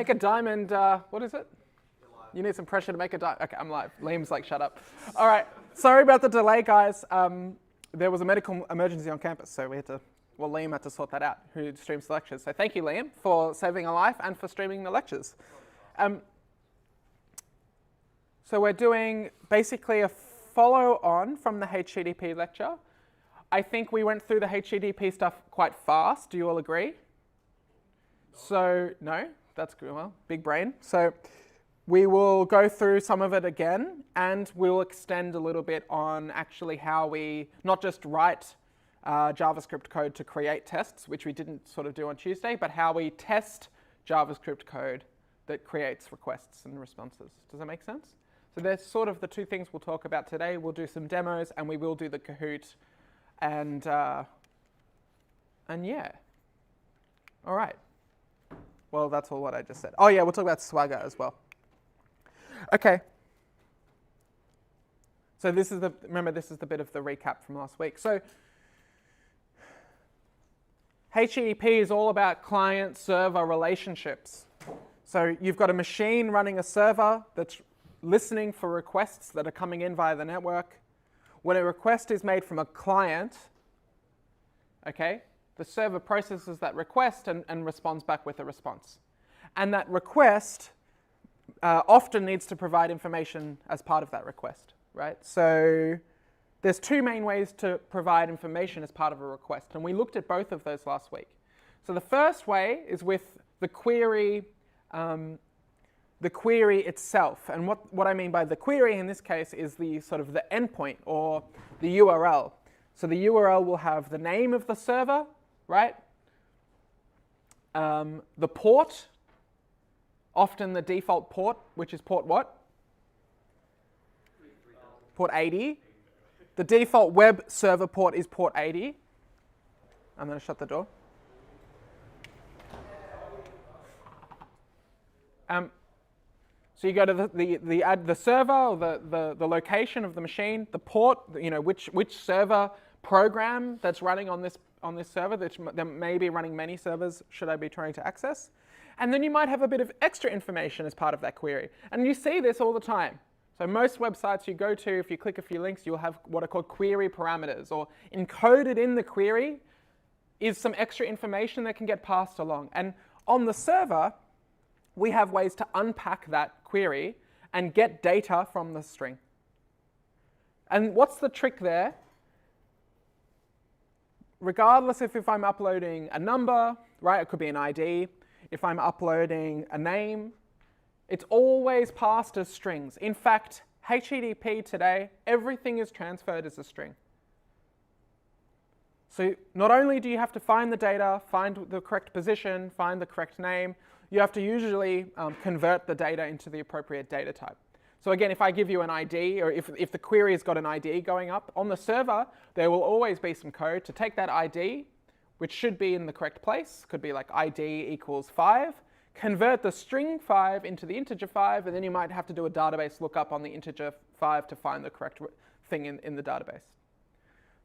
Make a diamond, what is it? You need some pressure to make a diamond. Okay, I'm live. Liam's like, shut up. All right, sorry about the delay, guys. There was a medical emergency on campus, so Liam had to sort that out, who streams the lectures. So thank you, Liam, for saving a life and for streaming the lectures. So we're doing basically a follow-on from the HTTP lecture. I think we went through the HTTP stuff quite fast. Do you all agree? So, no? That's good. Well, big brain. So we will go through some of it again, and we'll extend a little bit on actually how we not just write JavaScript code to create tests, which we didn't sort of do on Tuesday, but how we test JavaScript code that creates requests and responses. Does that make sense? So there's sort of the two things we'll talk about today. We'll do some demos, and we will do the Kahoot, and yeah. All right. Well, that's all what I just said. Oh yeah, we'll talk about Swagger as well. Okay. So remember this is the bit of the recap from last week. So HTTP is all about client-server relationships. So you've got a machine running a server that's listening for requests that are coming in via the network. When a request is made from a client, okay, the server processes that request and responds back with a response. And that request often needs to provide information as part of that request, right? So there's two main ways to provide information as part of a request, and we looked at both of those last week. So the first way is with the query itself. And what I mean by the query in this case is the sort of the endpoint or the URL. So the URL will have the name of the server, right? The port, often the default port, which is port what? Port 80. The default web server port is port 80. I'm going to shut the door. So you go to the server or the location of the machine, the port, which server program that's running on this server that may be running many servers should I be trying to access. And then you might have a bit of extra information as part of that query. And you see this all the time. So most websites you go to, if you click a few links, you'll have what are called query parameters, or encoded in the query is some extra information that can get passed along. And on the server, we have ways to unpack that query and get data from the string. And what's the trick there? Regardless if I'm uploading a number, right, it could be an ID. If I'm uploading a name, it's always passed as strings. In fact, HTTP today, everything is transferred as a string. So not only do you have to find the data, find the correct position, find the correct name, you have to usually convert the data into the appropriate data type. So again, if I give you an ID, or if the query has got an ID going up, on the server, there will always be some code to take that ID, which should be in the correct place, could be like ID equals 5, convert the string 5 into the integer 5, and then you might have to do a database lookup on the integer 5 to find the correct thing in the database.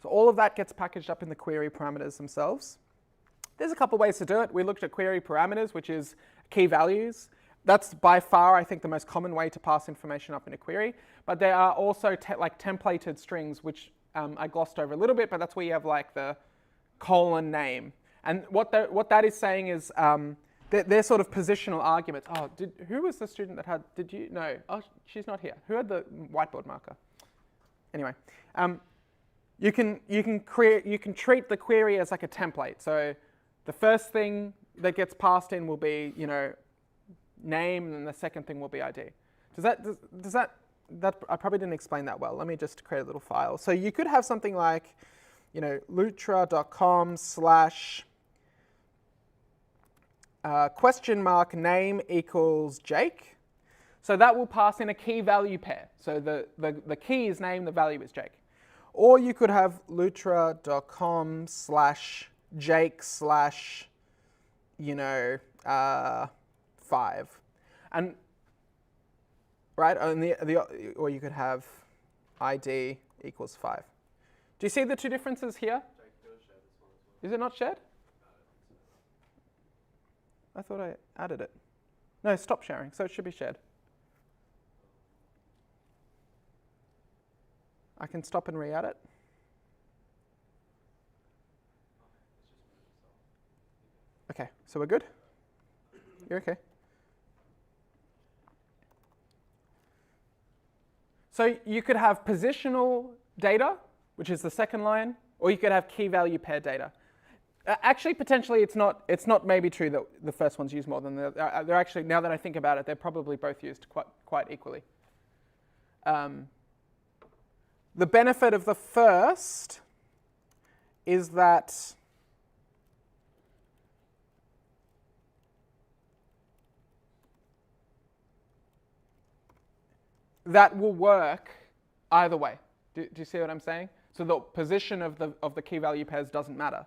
So all of that gets packaged up in the query parameters themselves. There's a couple ways to do it. We looked at query parameters, which is key values. That's by far, I think, the most common way to pass information up in a query. But there are also like templated strings, which I glossed over a little bit, but that's where you have like the colon name. And what that is saying is they're sort of positional arguments. Oh, who was the student that had, did you? No, oh, she's not here. Who had the whiteboard marker? Anyway, you can treat the query as like a template. So the first thing that gets passed in will be, name, and then the second thing will be ID. Does that I probably didn't explain that well. Let me just create a little file. So you could have something like, lutra.com/ question mark name equals Jake. So that will pass in a key value pair. So the key is name, the value is Jake. Or you could have lutra.com/ Jake/ 5. And right, or you could have ID equals 5. Do you see the two differences here? Is it not shared? I thought I added it. No, stop sharing, so it should be shared. I can stop and re-add it. Okay, so we're good? You're okay. So you could have positional data, which is the second line, or you could have key value pair data. Actually, potentially, it's not maybe true that the first one's used more than the other. They're actually, now that I think about it, they're probably both used quite equally. The benefit of the first is that that will work either way. Do you see what I'm saying? So the position of the key value pairs doesn't matter.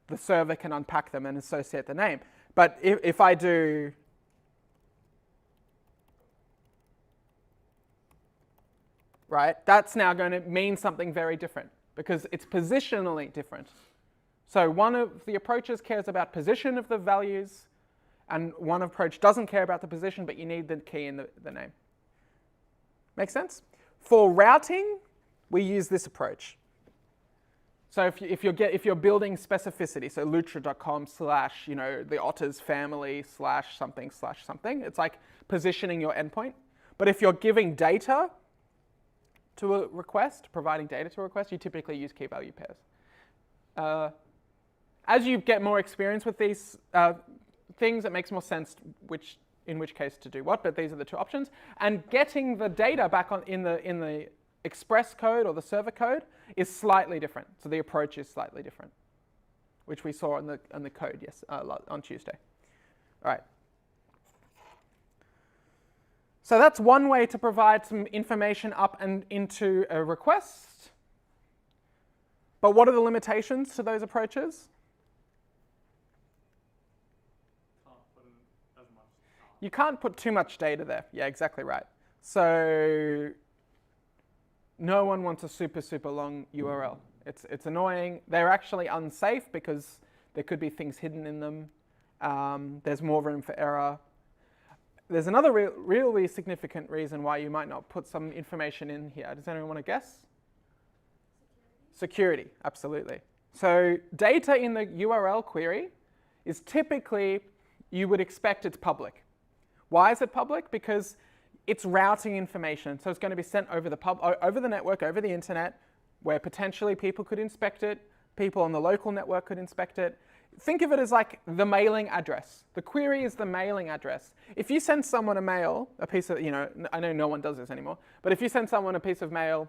The server can unpack them and associate the name. But if I do right, that's now going to mean something very different because it's positionally different. So one of the approaches cares about position of the values, and one approach doesn't care about the position, but you need the key in the name. Make sense? For routing, we use this approach. So if you're building specificity, so lutra.com / the otters family / something, it's like positioning your endpoint. But if you're giving data to a request, providing data to a request, you typically use key value pairs. As you get more experience with these things, it makes more sense in which case to do what, but these are the two options. And getting the data back in the express code or the server code is slightly different. So the approach is slightly different, which we saw on the code on Tuesday. All right. So that's one way to provide some information up and into a request. But what are the limitations to those approaches? You can't put too much data there. Yeah, exactly right. So no one wants a super, super long URL. It's annoying. They're actually unsafe because there could be things hidden in them. There's more room for error. There's another really significant reason why you might not put some information in here. Does anyone want to guess? Security, absolutely. So data in the URL query is typically, you would expect it's public. Why is it public? Because it's routing information. So it's going to be sent over the network, over the internet, where potentially people could inspect it, people on the local network could inspect it. Think of it as like the mailing address. The query is the mailing address. If you send someone a mail, a piece of, I know no one does this anymore, but if you send someone a piece of mail,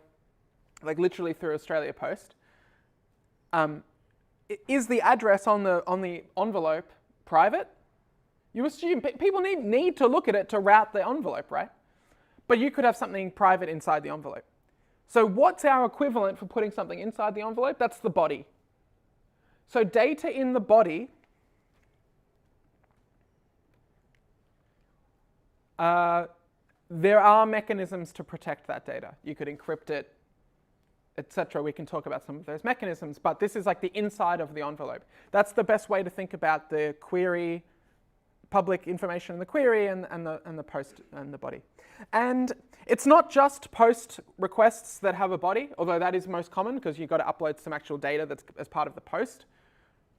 like literally through Australia Post, is the address on the envelope private? You assume people need to look at it to route the envelope, right? But you could have something private inside the envelope. So what's our equivalent for putting something inside the envelope? That's the body. So data in the body there are mechanisms to protect that data. You could encrypt it, etc. We can talk about some of those mechanisms, but this is like the inside of the envelope. That's the best way to think about the query, public information in the query and the post and the body. And it's not just post requests that have a body, although that is most common because you've got to upload some actual data that's as part of the post.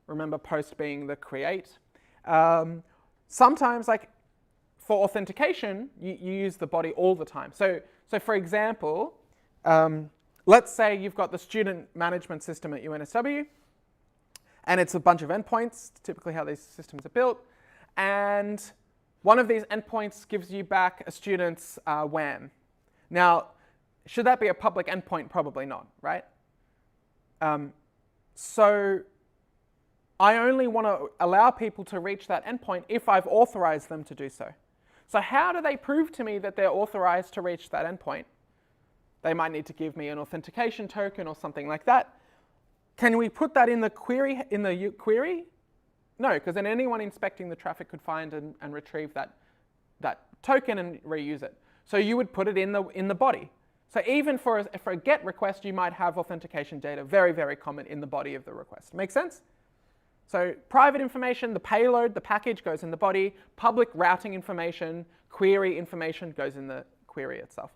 Remember post being the create. Sometimes, like for authentication, you use the body all the time. So for example, let's say you've got the student management system at UNSW, and it's a bunch of endpoints, typically how these systems are built. And one of these endpoints gives you back a student's WAM. Now, should that be a public endpoint? Probably not, right? So I only want to allow people to reach that endpoint if I've authorized them to do so. So how do they prove to me that they're authorized to reach that endpoint? They might need to give me an authentication token or something like that. Can we put that in the query? No, because then anyone inspecting the traffic could find and retrieve that token and reuse it. So you would put it in the body. So even for a GET request, you might have authentication data, very, very common in the body of the request. Make sense? So private information, the payload, the package goes in the body. Public routing information, query information goes in the query itself.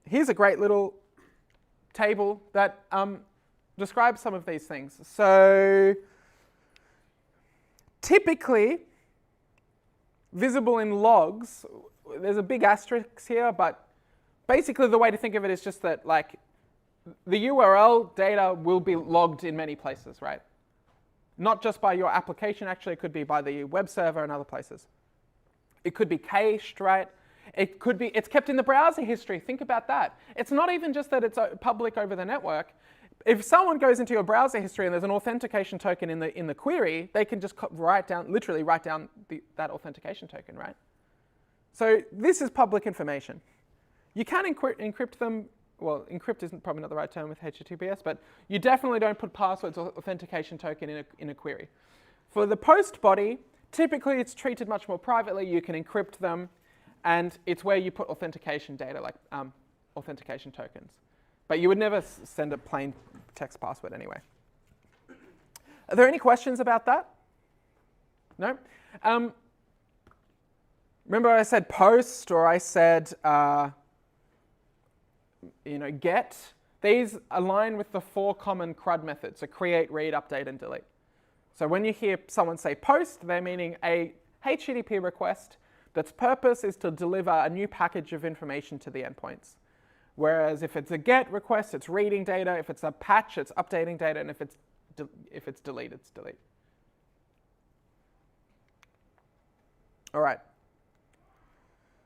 Here's a great little table that describes some of these things. So typically, visible in logs, there's a big asterisk here, but basically the way to think of it is just that like the URL data will be logged in many places, right? Not just by your application, actually it could be by the web server and other places. It could be cached, right? It could be, it's kept in the browser history. Think about that. It's not even just that it's public over the network. If someone goes into your browser history and there's an authentication token in the query, they can just literally write down that authentication token, right? So this is public information. You can encrypt them. Well, encrypt isn't probably not the right term with HTTPS, but you definitely don't put passwords or authentication token in a query. For the post body, typically it's treated much more privately. You can encrypt them, and it's where you put authentication data, like authentication tokens. But you would never send a plain text password anyway. Are there any questions about that? No? Remember I said post, or I said get? These align with the 4 common CRUD methods, so create, read, update, and delete. So when you hear someone say post, they're meaning a HTTP request that's purpose is to deliver a new package of information to the endpoints. Whereas if it's a get request, it's reading data. If it's a patch, it's updating data. And if it's delete, it's delete. All right.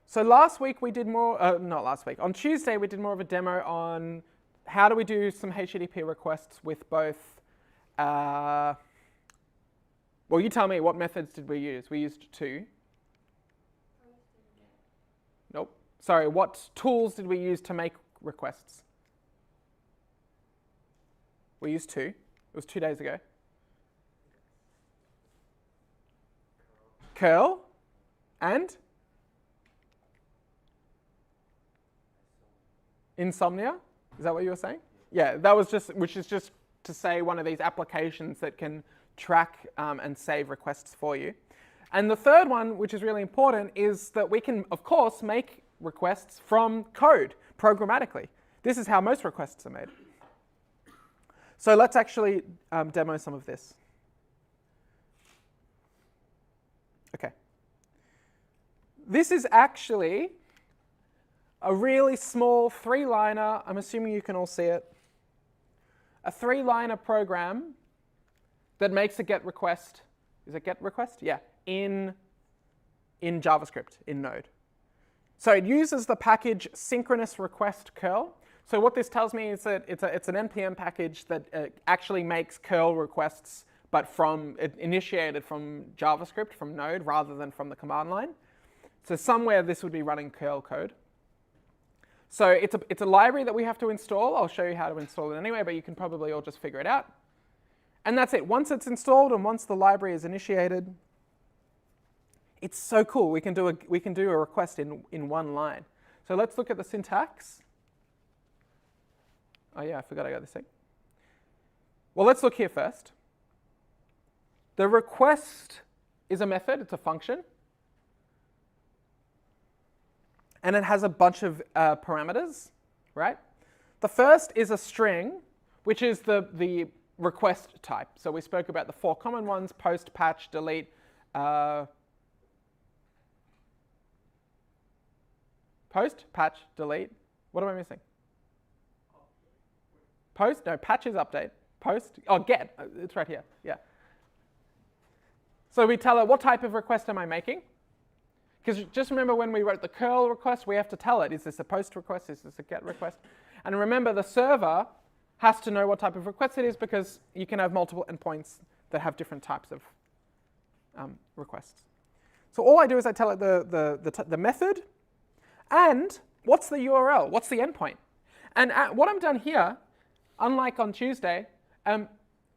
So last week we did more, not last week, on Tuesday we did more of a demo on how do we do some HTTP requests with both, well, you tell me, what methods did we use? We used 2. Nope. Sorry, what tools did we use to make requests? We used 2. It was 2 days ago. Curl and Insomnia. Is that what you were saying? Yeah, that was just, which is just to say one of these applications that can track and save requests for you. And the third one, which is really important, is that we can, of course, make requests from code programmatically. This is how most requests are made. So let's actually demo some of this. Okay. This is actually a really small 3-liner. I'm assuming you can all see it. A 3-liner program that makes a GET request. Is it GET request? Yeah. In JavaScript, in Node. So it uses the package synchronous request curl. So what this tells me is that it's an NPM package that actually makes curl requests, but initiated from JavaScript, from Node, rather than from the command line. So somewhere this would be running curl code. So it's a library that we have to install. I'll show you how to install it anyway, but you can probably all just figure it out. And that's it. Once it's installed and once the library is initiated, it's so cool. We can do a request in one line. So let's look at the syntax. Oh yeah, I forgot I got this thing. Well, let's look here first. The request is a method. It's a function. And it has a bunch of parameters, right? The first is a string, which is the request type. So we spoke about the 4 common ones: post, patch, delete. Post, patch, delete. What am I missing? Post? No, patch is update. Post? Oh, get. It's right here. Yeah. So we tell it, what type of request am I making? Because just remember when we wrote the curl request, we have to tell it, is this a post request? Is this a get request? And remember, the server has to know what type of request it is, because you can have multiple endpoints that have different types of requests. So all I do is I tell it the method, and what's the URL? What's the endpoint? And what I'm done here, unlike on Tuesday,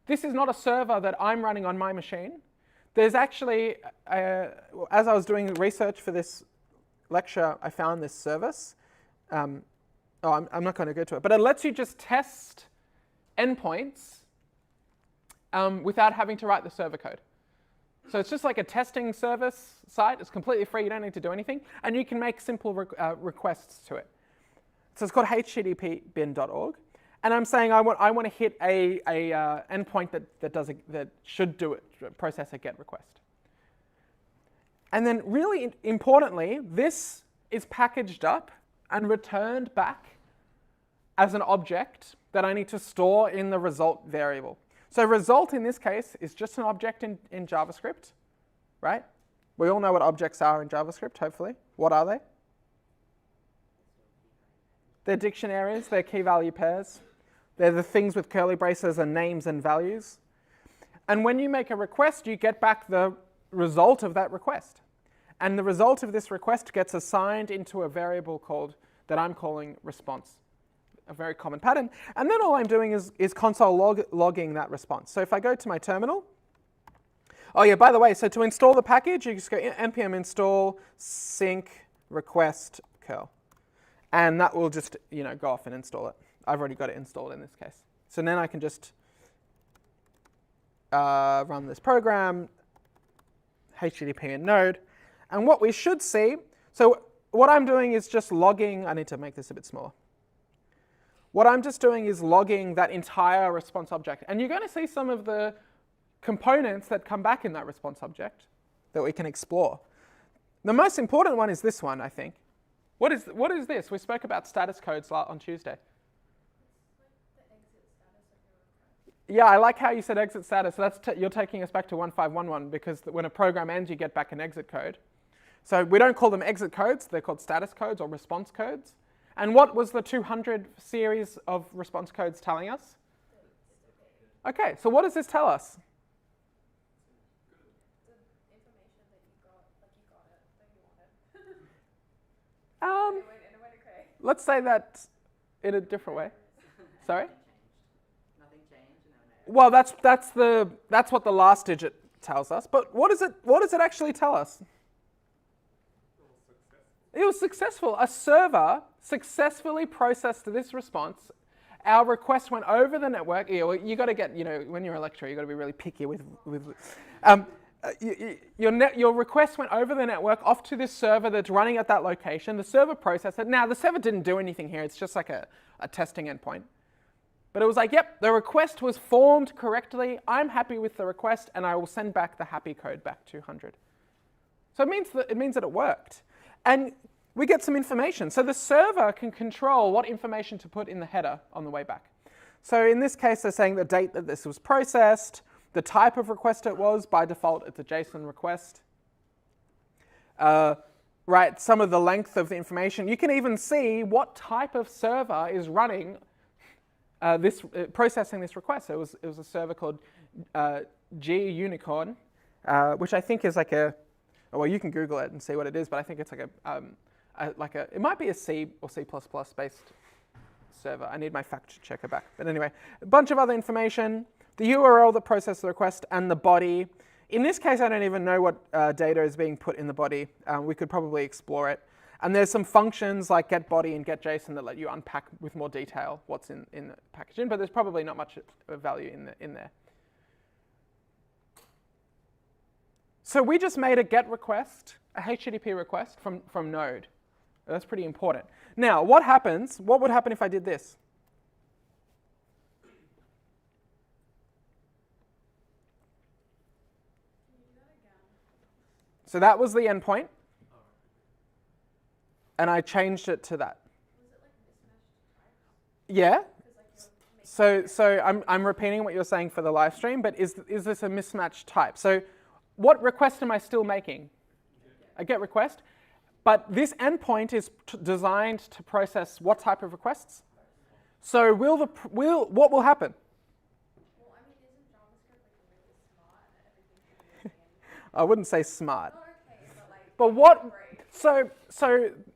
this is not a server that I'm running on my machine. There's actually, as I was doing research for this lecture, I found this service. I'm not going to go to it, but it lets you just test endpoints without having to write the server code. So it's just like a testing service site. It's completely free. You don't need to do anything. And you can make simple requests to it. So it's called http-bin.org. And I'm saying I want to hit a endpoint that should do it, process a GET request. And then really importantly, this is packaged up and returned back as an object that I need to store in the result variable. So result in this case is just an object in JavaScript, right? We all know what objects are in JavaScript, hopefully. What are they? They're dictionaries, they're key value pairs. They're the things with curly braces and names and values. And when you make a request, you get back the result of that request. And the result of this request gets assigned into a variable that I'm calling response, a very common pattern. And then all I'm doing is console logging that response. So if I go to my terminal, oh yeah, by the way, so to install the package, you just go npm install sync request curl. And that will just go off and install it. I've already got it installed in this case. So then I can just run this program, HTTP and node. And what we should see, so what I'm doing is just logging. I need to make this a bit smaller. What I'm just doing is logging that entire response object. And you're going to see some of the components that come back in that response object that we can explore. The most important one is this one, I think. What is this? We spoke about status codes on Tuesday. Yeah, I like how you said exit status. So you're taking us back to 1511 because when a program ends, you get back an exit code. So we don't call them exit codes. They're called status codes or response codes. And what was the 200 series of response codes telling us? Okay, so what does this tell us? Let's say that in a different way. Sorry? Well, that's what the last digit tells us. But what does it actually tell us? It was successful. A server successfully processed this response. Our request went over the network. You got to get, when you're a lecturer, you got to be really picky with. Your request went over the network off to this server that's running at that location. The server processed it. Now the server didn't do anything here. It's just like a testing endpoint. But it was like, yep, the request was formed correctly. I'm happy with the request, and I will send back the happy code back 200. So it means that it worked. And we get some information. So the server can control what information to put in the header on the way back. So in this case, they're saying the date that this was processed, the type of request it was. By default, it's a JSON request. Right, some of the length of the information. You can even see what type of server is running processing this request. So it was a server called G Unicorn, which I think is like well, you can Google it and see what it is, but I think it's it might be a C or C++ based server. I need my fact checker back. But anyway, a bunch of other information, the URL that processed the request, and the body. In this case, I don't even know what data is being put in the body. We could probably explore it. And there's some functions like getBody and getJSON that let you unpack with more detail what's in the package, but there's probably not much value in there. So we just made a GET request, a HTTP request from Node. That's pretty important. Now, what happens? What would happen if I did this? So that was the endpoint. And I changed it to that. Was it like mismatched types? Yeah. So I'm repeating what you're saying for the live stream, but is this a mismatched type? So what request am I still making? A GET request. But this endpoint is designed to process what type of requests? So what will happen? Well, I mean, isn't JavaScript like really smart and everything? I wouldn't say smart. Oh, okay, but what? So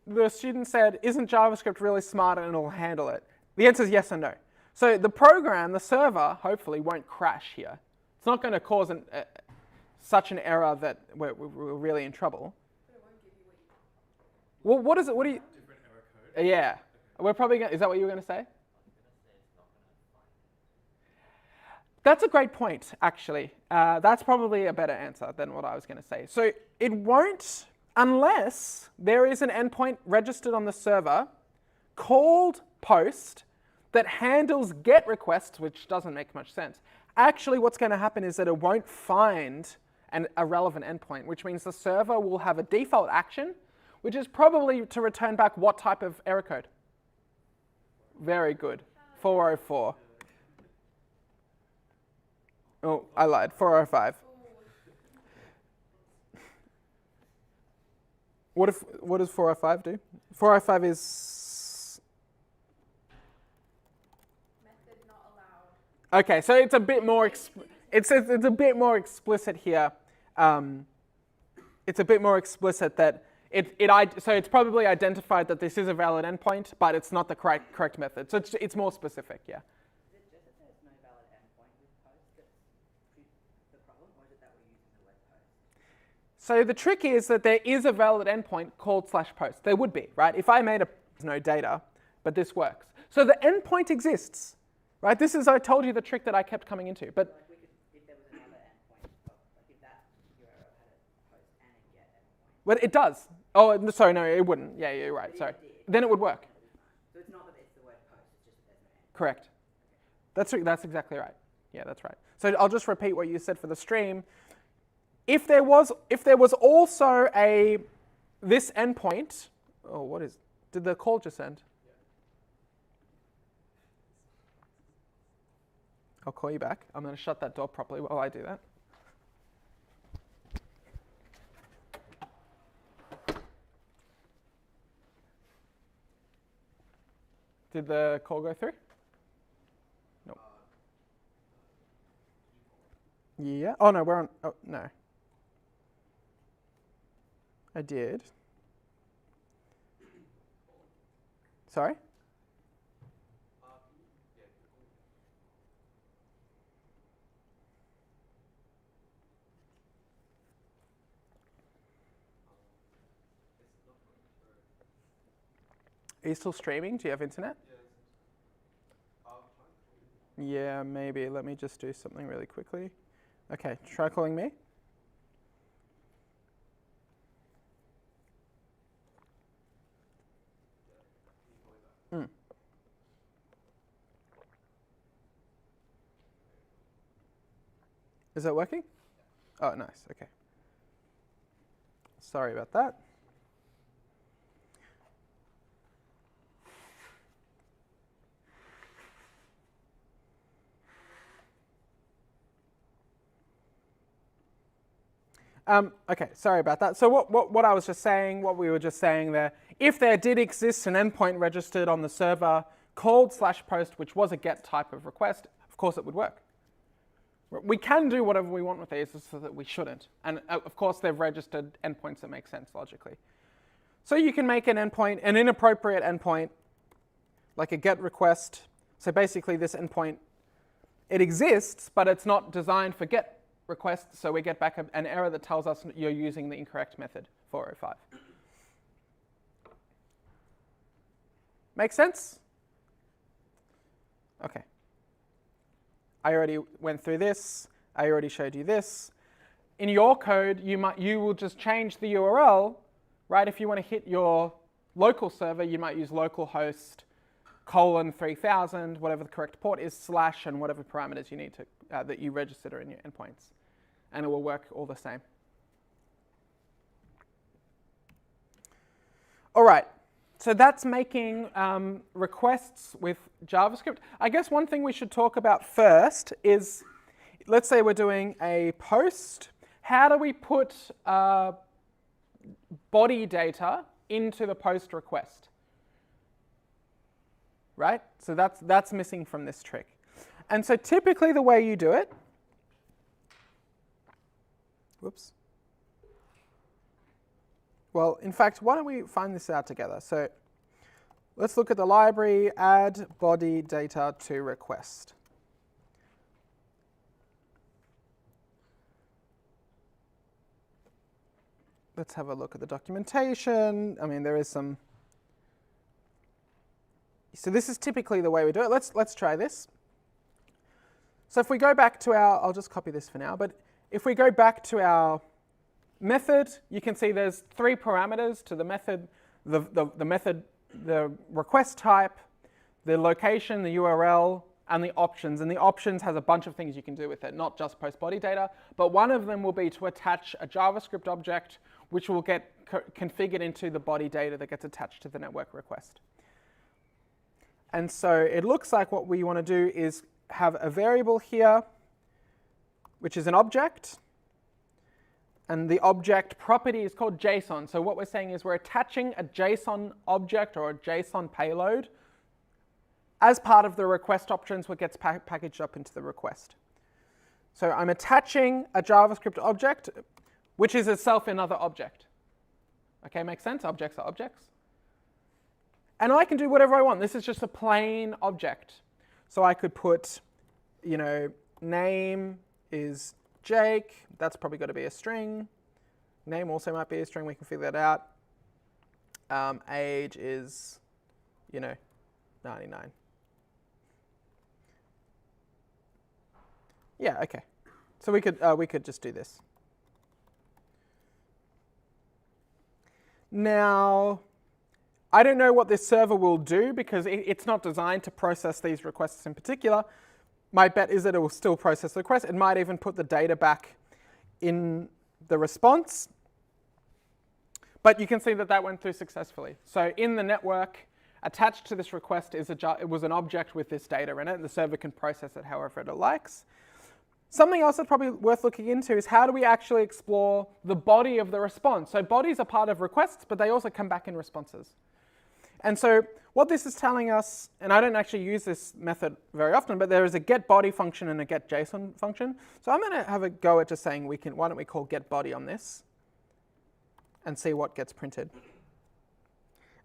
the student said, isn't JavaScript really smart and it'll handle it? The answer is yes and no. So the program, the server, hopefully won't crash here. It's not going to cause such an error that we're really in trouble. But it won't give you what you want. Well, what is it? What do you? Different error code. Yeah. We're probably going to, is that what you were going to say? That's a great point, actually. That's probably a better answer than what I was going to say. So it won't, unless there is an endpoint registered on the server called post that handles GET requests, which doesn't make much sense. Actually, what's going to happen is that it won't find a relevant endpoint, which means the server will have a default action, which is probably to return back what type of error code? Very good. 404. Oh, I lied. 405. What does 405 do? 405 is... Method not allowed. Okay, so it's a bit more it's a bit more explicit here. It's a bit more explicit that so it's probably identified that this is a valid endpoint, but it's not the correct method. So it's more specific, yeah. Is it just that there's no valid endpoint with post that's the problem, or is it that we're using the word post? So the trick is that there is a valid endpoint called /post. There would be, right? If I made no data, but this works. So the endpoint exists, right? This is, I told you, the trick that I kept coming into. But Like we could, if there was another endpoint, like if that URL had a post and a get endpoint. well, it does. Oh, sorry, no, it wouldn't. Yeah, you're right. Sorry. Then it would work. So it's not that it's the word post, it's just that there's no endpoint. Correct. That's exactly right. Yeah, that's right. So I'll just repeat what you said for the stream. If there was also this endpoint, did the call just end? I'll call you back. I'm going to shut that door properly while I do that. Did the call go through? No. Yeah. Oh no, we're on. Oh no. I did. Sorry? Are you still streaming? Do you have internet? Yeah, maybe. Let me just do something really quickly. Okay, try calling me. Is that working? Oh, nice. Okay. Sorry about that. Okay, sorry about that. So what I was just saying, what we were just saying there, if there did exist an endpoint registered on the server called /post, which was a GET type of request, of course it would work. We can do whatever we want with these, so that we shouldn't. And of course they've registered endpoints that make sense logically. So you can make an endpoint, an inappropriate endpoint, like a GET request. So basically this endpoint, it exists, but it's not designed for GET requests, so we get back an error that tells us you're using the incorrect method, 405. Make sense? Okay. I already went through this. I already showed you this. In your code, you will just change the URL, right? If you want to hit your local server, you might use localhost :3000, whatever the correct port is, / and whatever parameters you need to that you registered in your endpoints. And it will work all the same. All right, so that's making requests with JavaScript. I guess one thing we should talk about first is, let's say we're doing a post. How do we put body data into the post request? Right? So that's missing from this trick. And so typically the way you do it, whoops. Well, in fact, why don't we find this out together? So let's look at the library, add body data to request. Let's have a look at the documentation. I mean, there is some. So this is typically the way we do it. Let's try this. So if we go back to our, I'll just copy this for now, but if we go back to our method, you can see there's 3 parameters to the method, the method, the request type, the location, the URL, and the options. And the options has a bunch of things you can do with it, not just post body data, but one of them will be to attach a JavaScript object which will get configured into the body data that gets attached to the network request. And so it looks like what we want to do is have a variable here, which is an object. And the object property is called JSON. So what we're saying is we're attaching a JSON object or a JSON payload as part of the request options, what gets packaged up into the request. So I'm attaching a JavaScript object, which is itself another object. Okay, makes sense? Objects are objects. And I can do whatever I want. This is just a plain object. So I could put, you know, name is Jake. That's probably got to be a string. Name also might be a string. We can figure that out. Age is, you know, 99. Yeah, okay. So we could just do this. Now, I don't know what this server will do because it's not designed to process these requests in particular. My bet is that it will still process the request. It might even put the data back in the response. But you can see that that went through successfully. So in the network, attached to this request is it was an object with this data in it, and the server can process it however it likes. Something else that's probably worth looking into is how do we actually explore the body of the response? So bodies are part of requests, but they also come back in responses. And so what this is telling us, and I don't actually use this method very often, but there is a getBody function and a getJSON function. So I'm going to have a go at just saying why don't we call getBody on this and see what gets printed.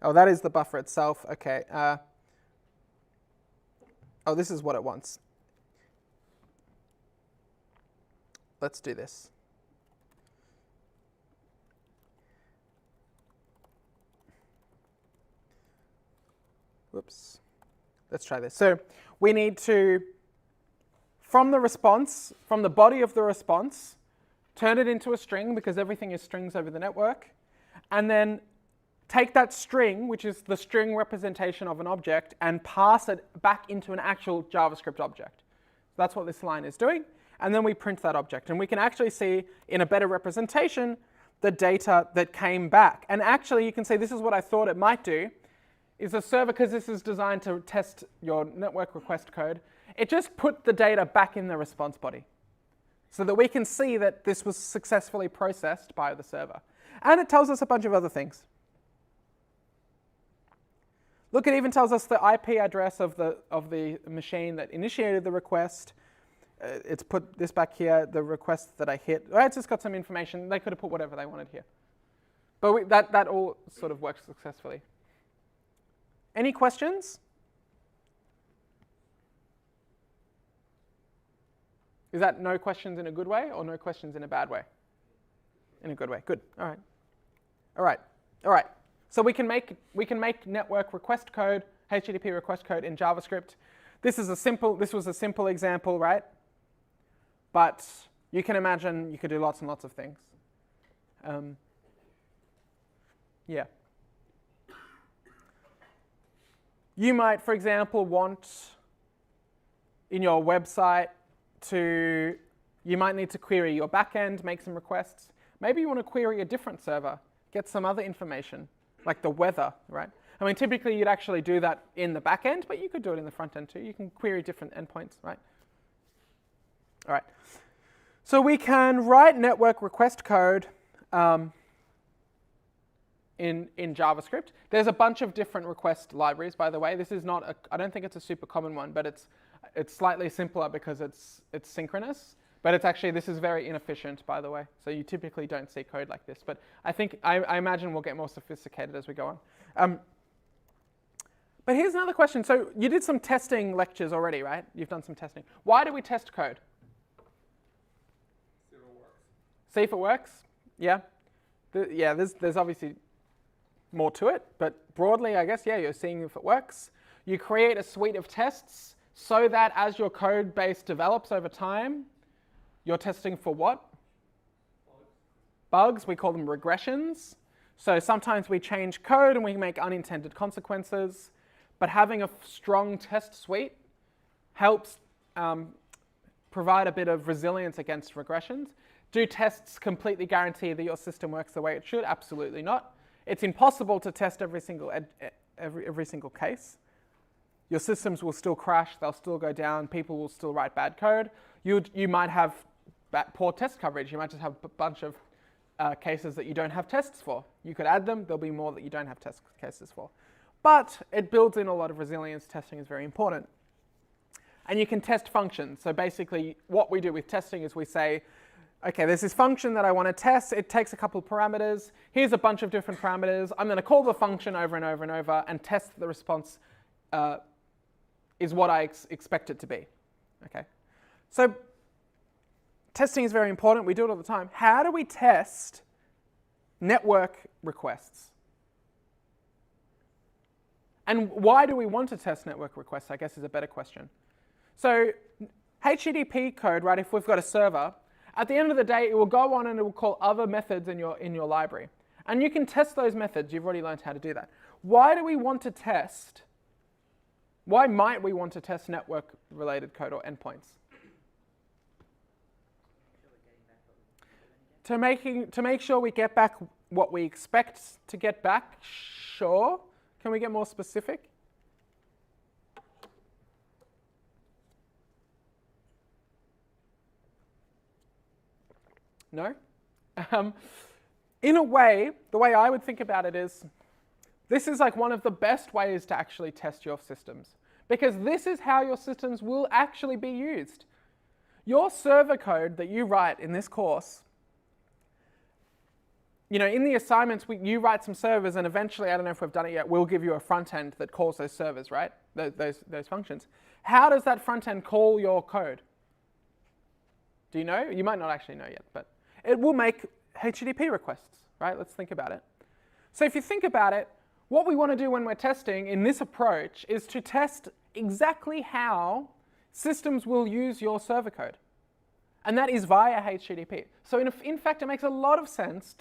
Oh, that is the buffer itself. Okay. Oh, this is what it wants. Let's do this. Whoops. Let's try this. So we need to, from the response, from the body of the response, turn it into a string because everything is strings over the network, and then take that string, which is the string representation of an object, and pass it back into an actual JavaScript object. That's what this line is doing. And then we print that object. And we can actually see in a better representation the data that came back. And actually, you can see this is what I thought it might do, is a server, because this is designed to test your network request code, it just put the data back in the response body so that we can see that this was successfully processed by the server. And it tells us a bunch of other things. Look, it even tells us the IP address of the machine that initiated the request. It's put this back here, the request that I hit. It's just got some information. They could have put whatever they wanted here. But that all sort of works successfully. Any questions? Is that no questions in a good way or no questions in a bad way? In a good way. Good. All right. All right. All right. So we can make network request code, HTTP request code in JavaScript. This was a simple example, right? But you can imagine you could do lots and lots of things. Yeah. You might, for example, want in your website you might need to query your backend, make some requests. Maybe you want to query a different server, get some other information, like the weather, right? I mean, typically you'd actually do that in the backend, but you could do it in the front end too. You can query different endpoints, right? All right. So we can write network request code in JavaScript. There's a bunch of different request libraries, by the way. This is not I don't think it's a super common one, but it's slightly simpler because it's synchronous. But it's actually, this is very inefficient, by the way. So you typically don't see code like this. But I imagine we'll get more sophisticated as we go on. But here's another question. So you did some testing lectures already, right? You've done some testing. Why do we test code? See if it works. See if it works? Yeah. There's obviously more to it. But broadly, I guess, yeah, you're seeing if it works. You create a suite of tests so that as your code base develops over time, you're testing for what? Bugs. We call them regressions. So sometimes we change code and we make unintended consequences, but having a strong test suite helps provide a bit of resilience against regressions. Do tests completely guarantee that your system works the way it should? Absolutely not. It's impossible to test every single case. Your systems will still crash, they'll still go down, people will still write bad code. You might have poor test coverage. You might just have a bunch of cases that you don't have tests for. You could add them, there'll be more that you don't have test cases for. But it builds in a lot of resilience. Testing is very important. And you can test functions. So basically what we do with testing is we say, okay, there's this function that I want to test. It takes a couple of parameters. Here's a bunch of different parameters. I'm going to call the function over and over and over and test the response is what I expect it to be. Okay, so testing is very important. We do it all the time. How do we test network requests? And why do we want to test network requests, I guess, is a better question. So HTTP code, right, if we've got a server, at the end of the day, it will go on and it will call other methods in your library. And you can test those methods. You've already learned how to do that. Why do we want to test? Why might we want to test network-related code or endpoints? To make sure we get back what we expect to get back, sure. Can we get more specific? No? In a way, the way I would think about it is, this is like one of the best ways to actually test your systems, because this is how your systems will actually be used. Your server code that you write in this course, you know, in the assignments, you write some servers, and eventually, I don't know if we've done it yet, we'll give you a front end that calls those servers, right? Those functions. How does that front end call your code? Do you know? You might not actually know yet, but it will make HTTP requests, right? Let's think about it. So if you think about it, what we want to do when we're testing in this approach is to test exactly how systems will use your server code. And that is via HTTP. So in fact, it makes a lot of sense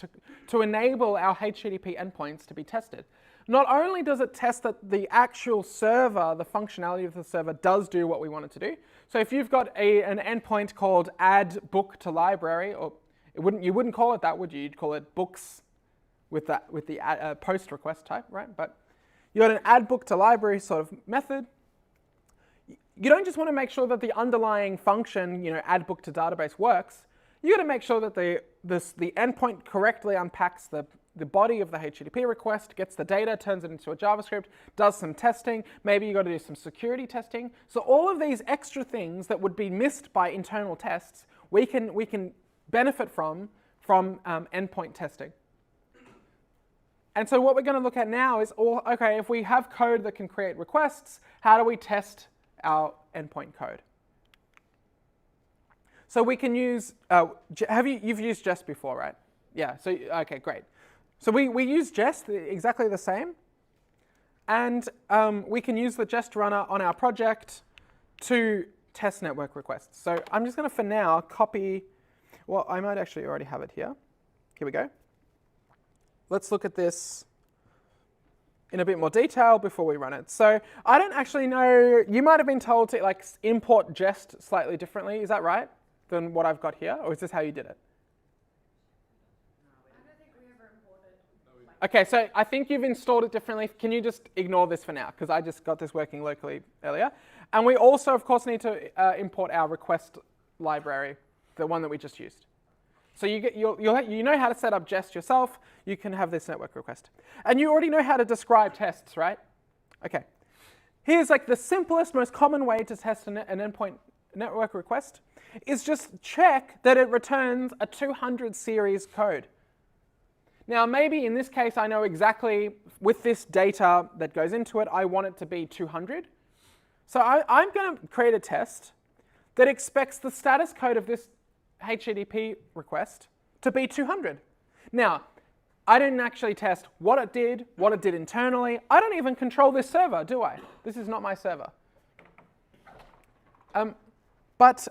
to enable our HTTP endpoints to be tested. Not only does it test that the actual server, the functionality of the server, does do what we want it to do. So if you've got an endpoint called add book to library, or you wouldn't call it that, would you? You'd call it books with the post request type, right? But you got an add book to library sort of method. You don't just want to make sure that the underlying function, you know, add book to database works. You got to make sure that the endpoint correctly unpacks the body of the HTTP request, gets the data, turns it into a JavaScript, does some testing. Maybe you got to do some security testing. So all of these extra things that would be missed by internal tests, we can benefit from endpoint testing. And so what we're going to look at now is, okay, if we have code that can create requests, how do we test our endpoint code? So we can use, you've used Jest before, right? Yeah, so, okay, great. So we use Jest exactly the same. And we can use the Jest runner on our project to test network requests. So I'm just going to, for now, copy, well, I might actually already have it here. Here we go. Let's look at this in a bit more detail before we run it. So I don't actually know, you might have been told to like import Jest slightly differently, is that right, than what I've got here, or is this how you did it? I don't think we ever imported. Okay, so I think you've installed it differently. Can you just ignore this for now, because I just got this working locally earlier. And we also, of course, need to import our request library, the one that we just used. So you know how to set up Jest yourself. You can have this network request. And you already know how to describe tests, right? Okay. Here's like the simplest, most common way to test an endpoint network request is just check that it returns a 200 series code. Now, maybe in this case, I know exactly with this data that goes into it, I want it to be 200. So I'm going to create a test that expects the status code of this HTTP request to be 200. Now, I didn't actually test what it did internally. I don't even control this server, do I? This is not my server. But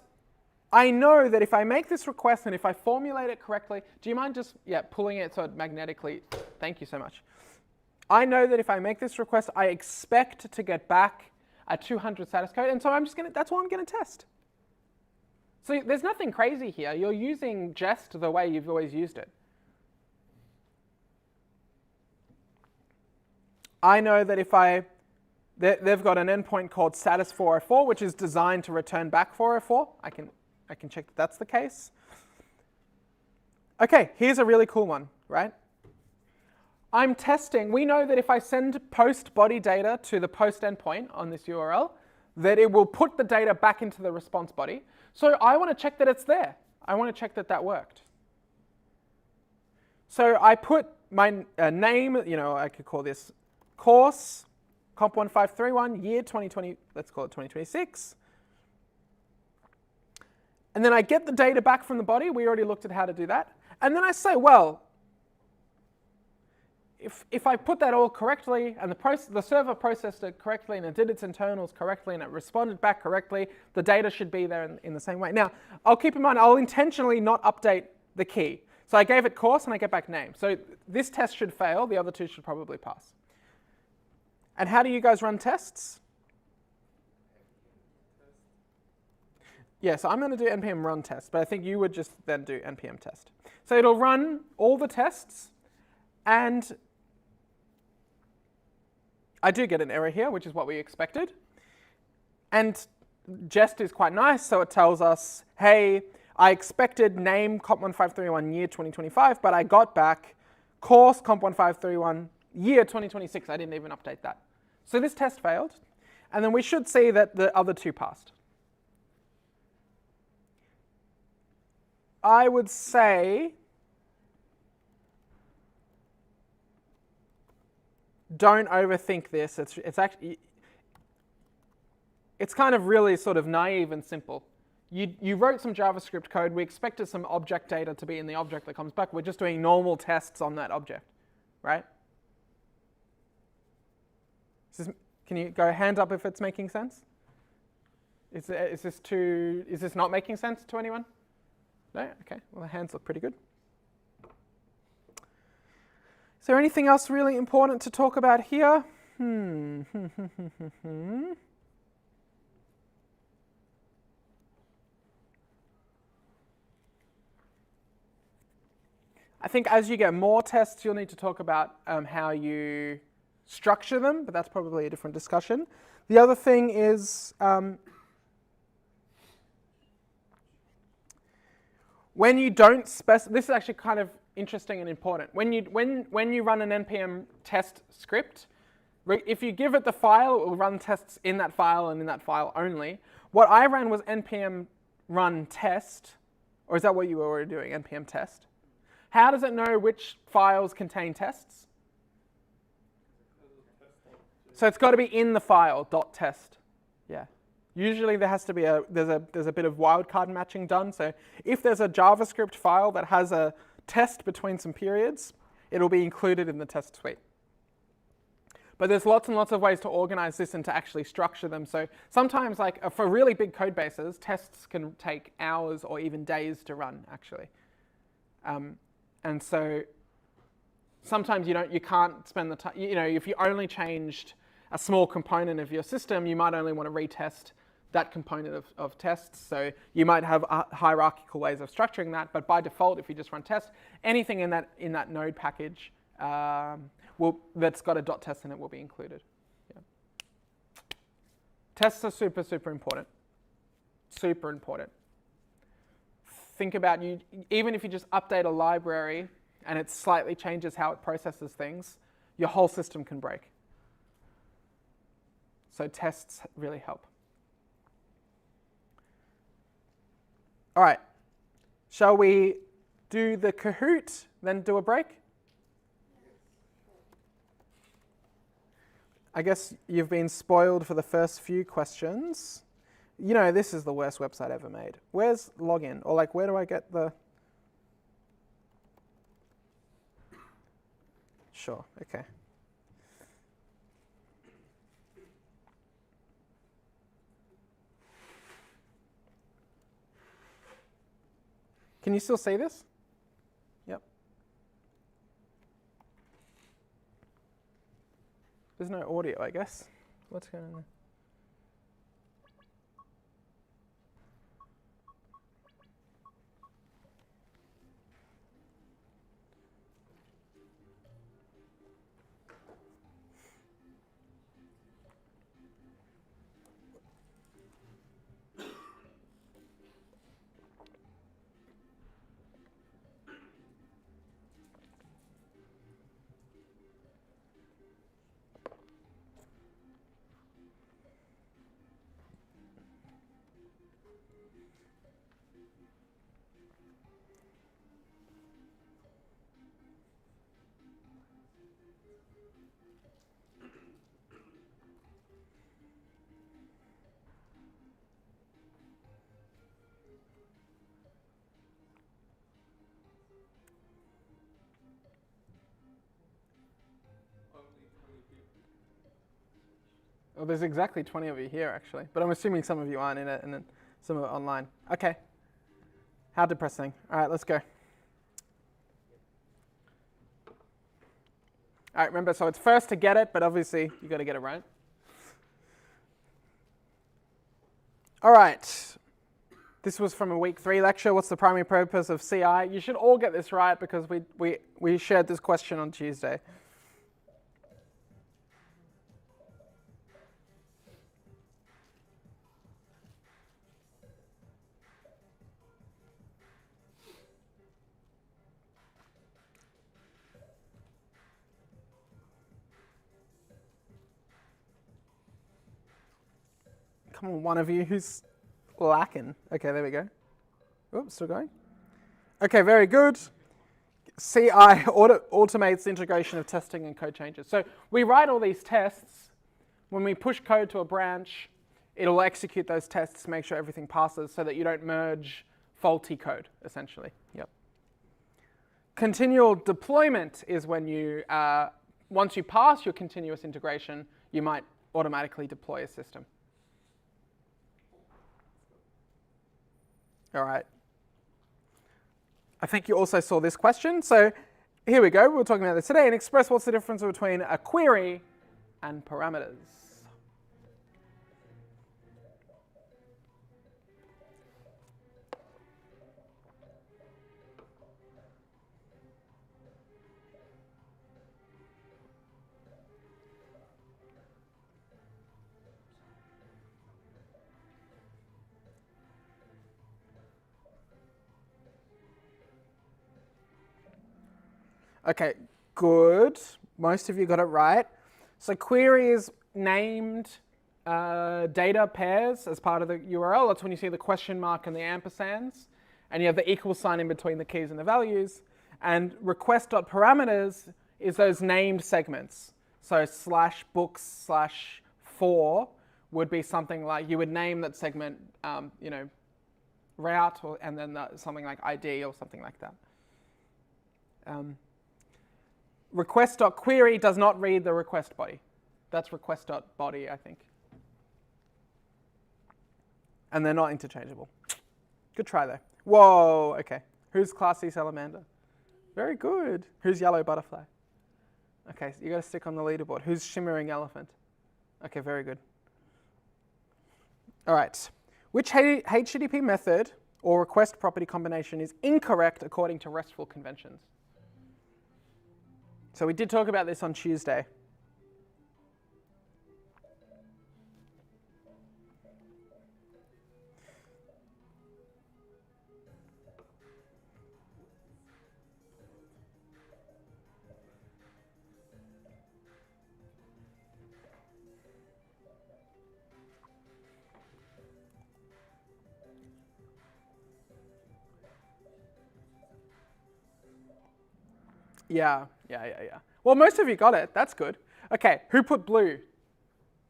I know that if I make this request and if I formulate it correctly, do you mind just pulling it so it magnetically, thank you so much. I know that if I make this request, I expect to get back a 200 status code, and so that's what I'm going to test. So there's nothing crazy here. You're using Jest the way you've always used it. I know that if they've got an endpoint called status 404, which is designed to return back 404. I can check that that's the case. Okay, here's a really cool one, right? I'm testing. We know that if I send post body data to the post endpoint on this URL, that it will put the data back into the response body. So I want to check that it's there. I want to check that that worked. So I put my name, I could call this course, COMP1531, year 2020, let's call it 2026. And then I get the data back from the body. We already looked at how to do that. And then I say, well, if I put that all correctly and the server processed it correctly and it did its internals correctly and it responded back correctly, the data should be there in the same way. Now, I'll keep in mind, I'll intentionally not update the key. So I gave it course and I get back name. So this test should fail. The other two should probably pass. And how do you guys run tests? Yeah, so I'm going to do npm run test, but I think you would just then do npm test. So it'll run all the tests, and I do get an error here, which is what we expected. And Jest is quite nice, so it tells us, hey, I expected name comp1531 year 2025, but I got back course comp1531 year 2026. I didn't even update that. So this test failed, and then we should see that the other two passed. I would say don't overthink this. It's actually, it's kind of really sort of naive and simple. You wrote some JavaScript code. We expected some object data to be in the object that comes back. We're just doing normal tests on that object, right? Can you go hand up if it's making sense? Is this not making sense to anyone? No? Okay, well the hands look pretty good. Is there anything else really important to talk about here? I think as you get more tests, you'll need to talk about how you structure them, but that's probably a different discussion. The other thing is when you don't specify, this is actually kind of interesting and important. When you run an npm test script, if you give it the file, it will run tests in that file and in that file only. What I ran was npm run test, or is that what you were already doing, npm test? How does it know which files contain tests? So it's got to be in the file, .test. Yeah. Usually there has to be there's a bit of wildcard matching done. So if there's a JavaScript file that has a test between some periods, it'll be included in the test suite. But there's lots and lots of ways to organize this and to actually structure them. So sometimes, like for really big code bases, tests can take hours or even days to run, actually. And so sometimes you can't spend the time. If you only changed a small component of your system, you might only want to retest that component of tests. So you might have hierarchical ways of structuring that, but by default, if you just run test, anything in that node package that's got a .test in it will be included. Yeah. Tests are super, super important. Super important. Think about even if you just update a library and it slightly changes how it processes things, your whole system can break. So tests really help. All right, shall we do the Kahoot, then do a break? I guess you've been spoiled for the first few questions. This is the worst website ever made. Where's login? Or where do I get the... Sure, okay. Can you still see this? Yep. There's no audio, I guess. What's going on there? Well, there's exactly 20 of you here, actually. But I'm assuming some of you aren't in it, and then some of it online. Okay. How depressing. All right, let's go. All right, remember, so it's first to get it, but obviously you've got to get it right. All right. This was from a week 3 lecture. What's the primary purpose of CI? You should all get this right because we shared this question on Tuesday. Come on, one of you who's lacking. Okay, there we go. Oops, still going. Okay, very good. CI automates the integration of testing and code changes. So we write all these tests. When we push code to a branch, it'll execute those tests, make sure everything passes so that you don't merge faulty code, essentially. Yep. Continual deployment is when you, once you pass your continuous integration, you might automatically deploy a system. All right. I think you also saw this question. So here we go. We're talking about this today. And express what's the difference between a query and parameters. Okay, good. Most of you got it right. So query is named data pairs as part of the URL. That's when you see the question mark and the ampersands. And you have the equal sign in between the keys and the values. And request.parameters is those named segments. So /books/for would be something like, you would name that segment, route, and then something like ID or something like that. Request.query does not read the request body. That's request.body, I think. And they're not interchangeable. Good try though. Whoa, okay. Who's classy salamander? Very good. Who's yellow butterfly? Okay, so you got to stick on the leaderboard. Who's shimmering elephant? Okay, very good. All right. Which HTTP method or request property combination is incorrect according to RESTful conventions? So we did talk about this on Tuesday. Yeah. Well, most of you got it. That's good. Okay, who put blue?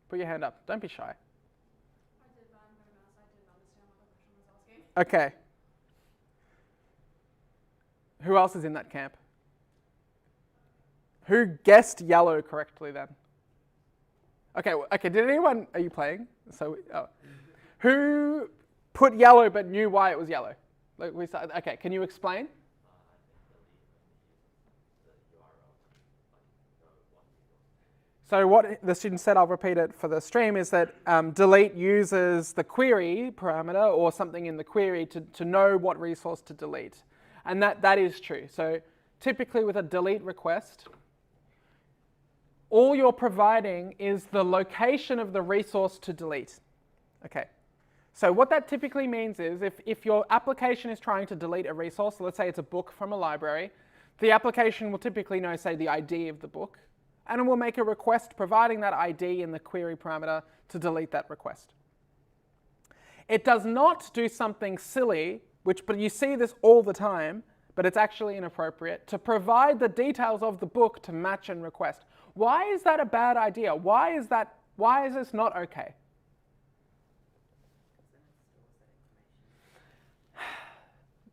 Put your hand up. Don't be shy. I did, but I'm very mouse. I didn't understand what the question was asking. Okay. Who else is in that camp? Who guessed yellow correctly then? Okay, did anyone, are you playing? Who put yellow but knew why it was yellow? Like okay, can you explain? So what the student said, I'll repeat it for the stream, is that delete uses the query parameter or something in the query to know what resource to delete. And that is true. So typically with a delete request, all you're providing is the location of the resource to delete. Okay. So what that typically means is if your application is trying to delete a resource, let's say it's a book from a library, the application will typically know, say, the ID of the book, and it will make a request providing that ID in the query parameter to delete that request. It does not do something silly, but you see this all the time, but it's actually inappropriate, to provide the details of the book to match and request. Why is that a bad idea? Why is this not okay?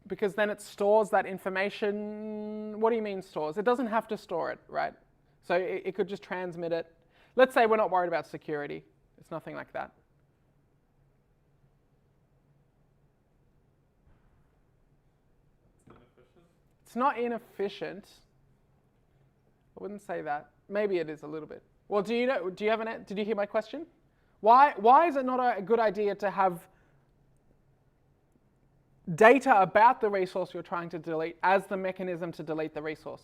Because then it stores that information. What do you mean stores? It doesn't have to store it, right? So it could just transmit it. Let's say we're not worried about security. It's nothing like that. It's not inefficient. I wouldn't say that. Maybe it is a little bit. Well, did you hear my question? Why is it not a good idea to have data about the resource you're trying to delete as the mechanism to delete the resource?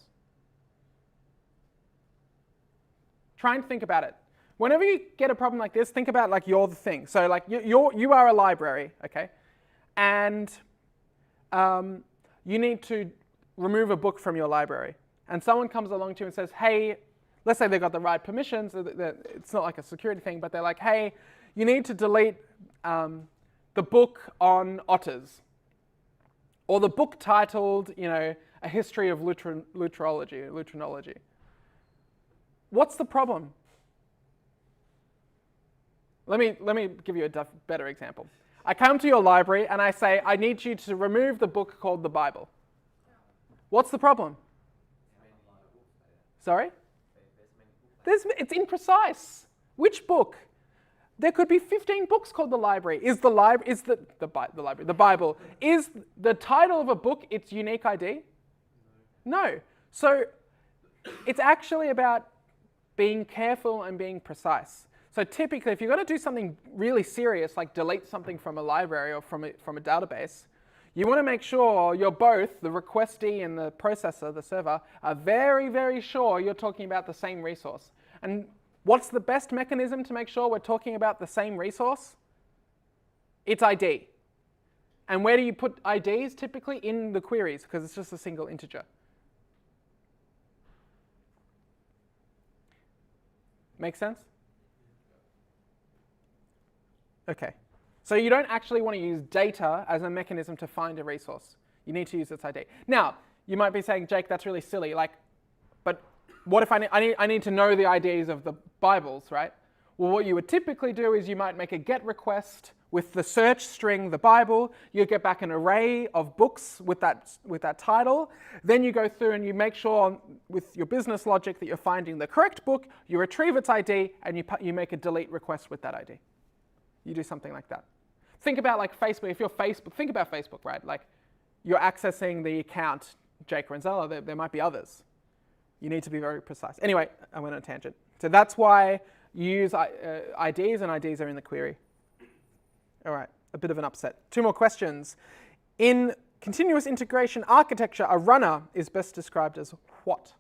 Try and think about it. Whenever you get a problem like this, think about like you're the thing. So like you are a library, okay? And you need to remove a book from your library. And someone comes along to you and says, hey, let's say they've got the right permissions. It's not like a security thing, but they're like, hey, you need to delete the book on otters. Or the book titled, A History of Lutrinology. What's the problem? Let me give you a better example. I come to your library and I say, I need you to remove the book called the Bible. What's the problem? Sorry? It's imprecise. Which book? There could be 15 books called the library. Is the Bible, is the title of a book its unique ID? No. So it's actually about being careful and being precise. So typically, if you're going to do something really serious, like delete something from a library or from a database, you want to make sure you're both, the requestee and the processor, the server, are very, very sure you're talking about the same resource. And what's the best mechanism to make sure we're talking about the same resource? It's ID. And where do you put IDs? Typically in the queries, because it's just a single integer. Make sense? Okay. So you don't actually want to use data as a mechanism to find a resource. You need to use its ID. Now, you might be saying, Jake, that's really silly. But what if I need to know the IDs of the Bibles, right? Well, what you would typically do is you might make a GET request with the search string, the Bible. You get back an array of books with that title. Then you go through and you make sure with your business logic that you're finding the correct book. You retrieve its ID and you make a delete request with that ID. You do something like that. Think about like Facebook. If you're Facebook, think about Facebook, right? Like you're accessing the account Jake Renzella. There might be others. You need to be very precise. Anyway, I went on a tangent. So that's why you use IDs, and IDs are in the query. All right, a bit of an upset. 2 more questions. In continuous integration architecture, a runner is best described as what?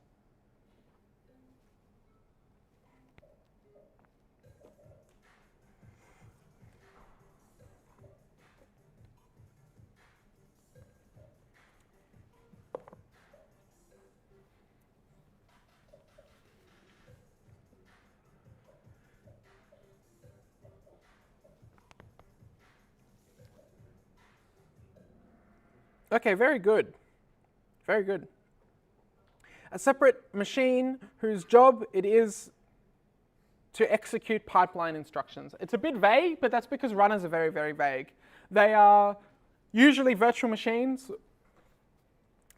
Okay, very good. Very good. A separate machine whose job it is to execute pipeline instructions. It's a bit vague, but that's because runners are very, very vague. They are usually virtual machines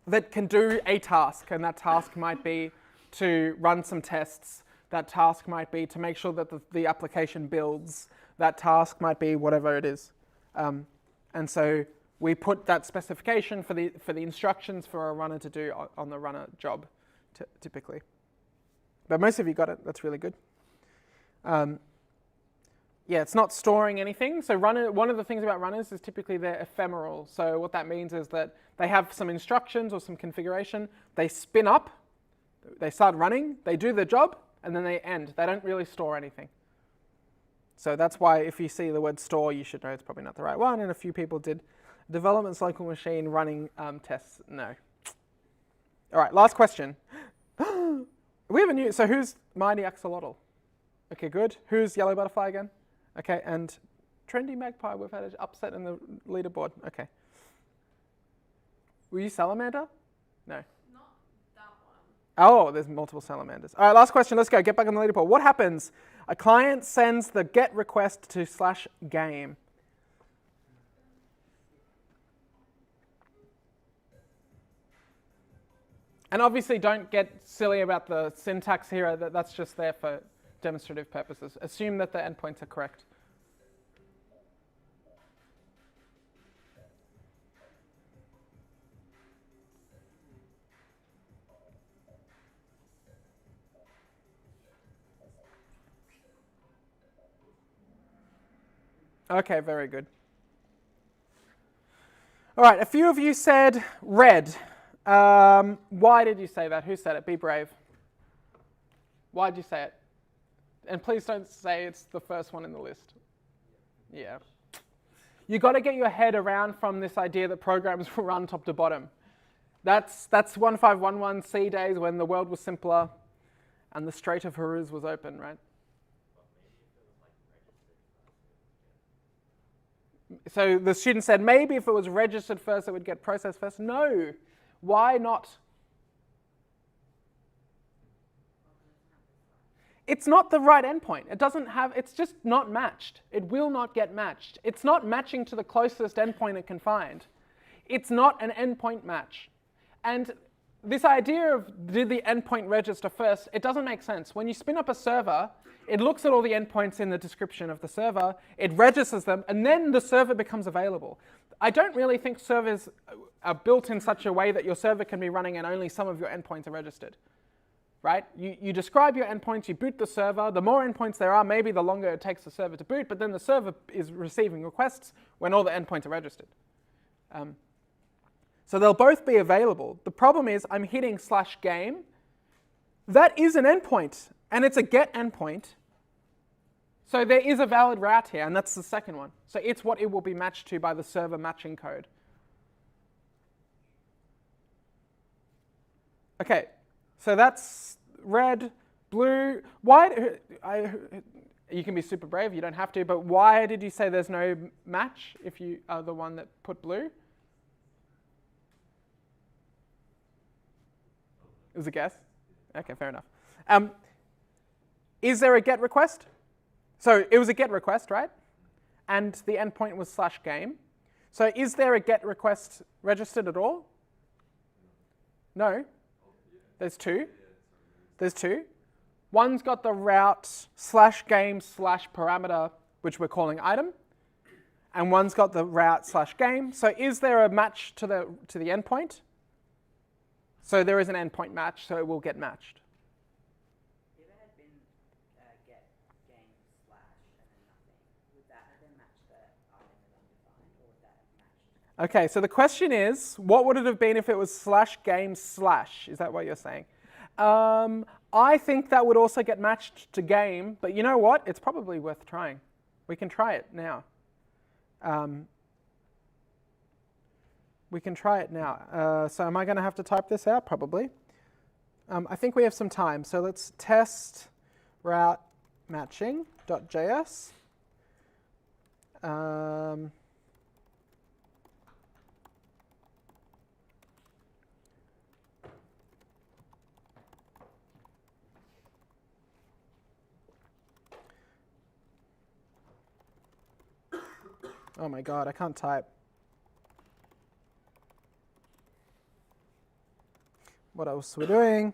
that can do a task, and that task might be to run some tests. That task might be to make sure that the application builds. That task might be whatever it is. And so we put that specification for the instructions for a runner to do on the runner job, typically. But most of you got it. That's really good. Yeah, it's not storing anything. So one of the things about runners is typically they're ephemeral. So what that means is that they have some instructions or some configuration. They spin up, they start running, they do the job, and then they end. They don't really store anything. So that's why if you see the word store, you should know it's probably not the right one. And a few people did development's local machine running tests. No. All right, last question. We have a new, so who's Mighty Axolotl? Okay, good. Who's Yellow Butterfly again? Okay, and Trendy Magpie, we've had an upset in the leaderboard. Okay. Were you Salamander? No. Not that one. Oh, there's multiple salamanders. All right, last question. Let's go. Get back on the leaderboard. What happens? A client sends the GET request to /game. And obviously don't get silly about the syntax here. That's just there for demonstrative purposes. Assume that the endpoints are correct. Okay, very good. All right, a few of you said red. Why did you say that? Who said it? Be brave. Why did you say it? And please don't say it's the first one in the list. Yeah. You got to get your head around from this idea that programs will run top to bottom. That's 1511C days when the world was simpler and the Strait of Hormuz was open, right? So the student said maybe if it was registered first, it would get processed first. No. Why not? It's not the right endpoint. It doesn't have, it's just not matched. It will not get matched. It's not matching to the closest endpoint it can find. It's not an endpoint match. And this idea of did the endpoint register first, it doesn't make sense. When you spin up a server, it looks at all the endpoints in the description of the server, it registers them, and then the server becomes available. I don't really think servers are built in such a way that your server can be running and only some of your endpoints are registered. Right? You describe your endpoints, you boot the server. The more endpoints there are, maybe the longer it takes the server to boot, but then the server is receiving requests when all the endpoints are registered. So they'll both be available. The problem is I'm hitting /game. That is an endpoint, and it's a GET endpoint. So there is a valid route here, and that's the second one. So it's what it will be matched to by the server matching code. Okay, so that's red, blue. Why? You can be super brave, you don't have to, but why did you say there's no match if you are the one that put blue? It was a guess? Okay, fair enough. Is there a GET request? So it was a GET request, right? And the endpoint was /game. So is there a GET request registered at all? No. There's two. There's two. One's got the route /game/parameter, which we're calling item. And one's got the route /game. So is there a match to the endpoint? So there is an endpoint match, so it will get matched. If it had been get game slash and then nothing, would that have been matched the item as undefined, or would that have matched? Okay, so the question is, what would it have been if it was /game/? Is that what you're saying? I think that would also get matched to game, but you know what? It's probably worth trying. We can try it now. We can try it now. So am I going to have to type this out? Probably. I think we have some time. So let's test route matching.js. Oh my God, I can't type. What else we're doing?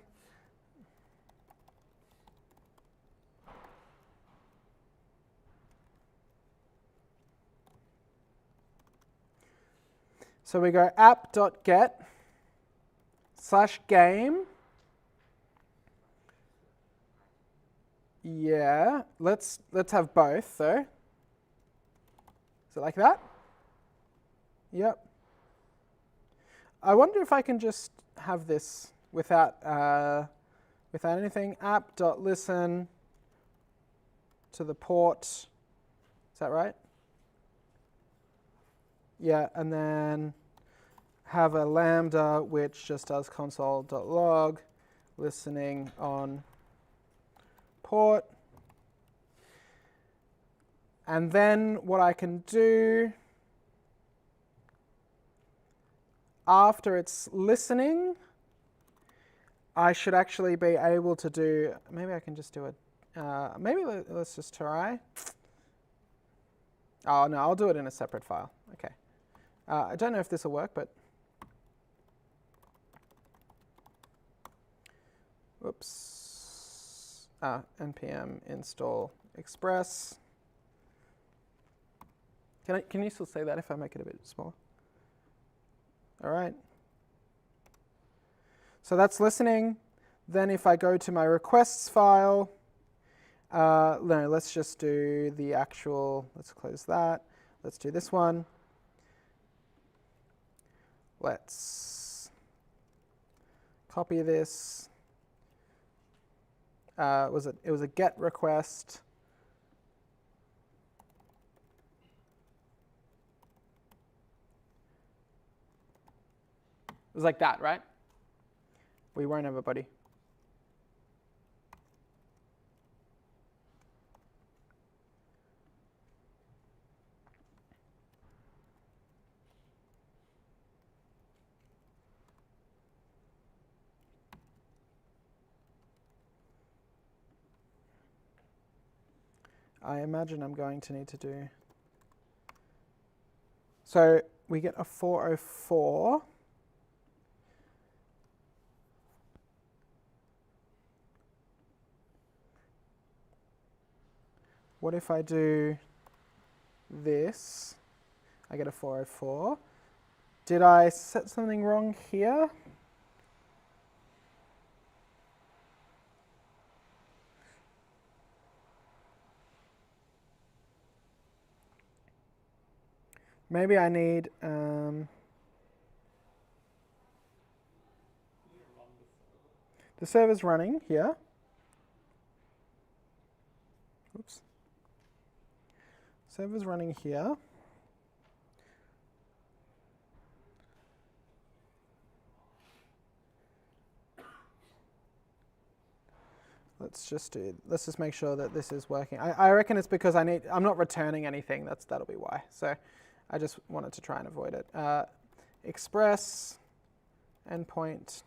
So we go app.get/game. Yeah, let's have both though. Is it like that? Yep. I wonder if I can just have this without anything. App.listen to the port. Is that right? Yeah, and then have a lambda which just does console.log listening on port. And then what I can do after it's listening, I should actually be able to do, maybe I can just do it, let's just try. Oh no, I'll do it in a separate file. Okay. I don't know if this will work, but whoops. npm install express. Can you still say that if I make it a bit smaller? All right. So that's listening. Then if I go to my requests file, no, let's just do the actual, let's close that. Let's do this one. Let's copy this. It was a get request. It was like that, right? We won't, everybody. I imagine I'm going to need to do. So we get a 404. What if I do this? I get a 404. Did I set something wrong here? Maybe I need the server's running here. Oops. Server's running here. Let's just make sure that this is working. I reckon it's because I'm not returning anything. That'll be why. So I just wanted to try and avoid it. Express, endpoint.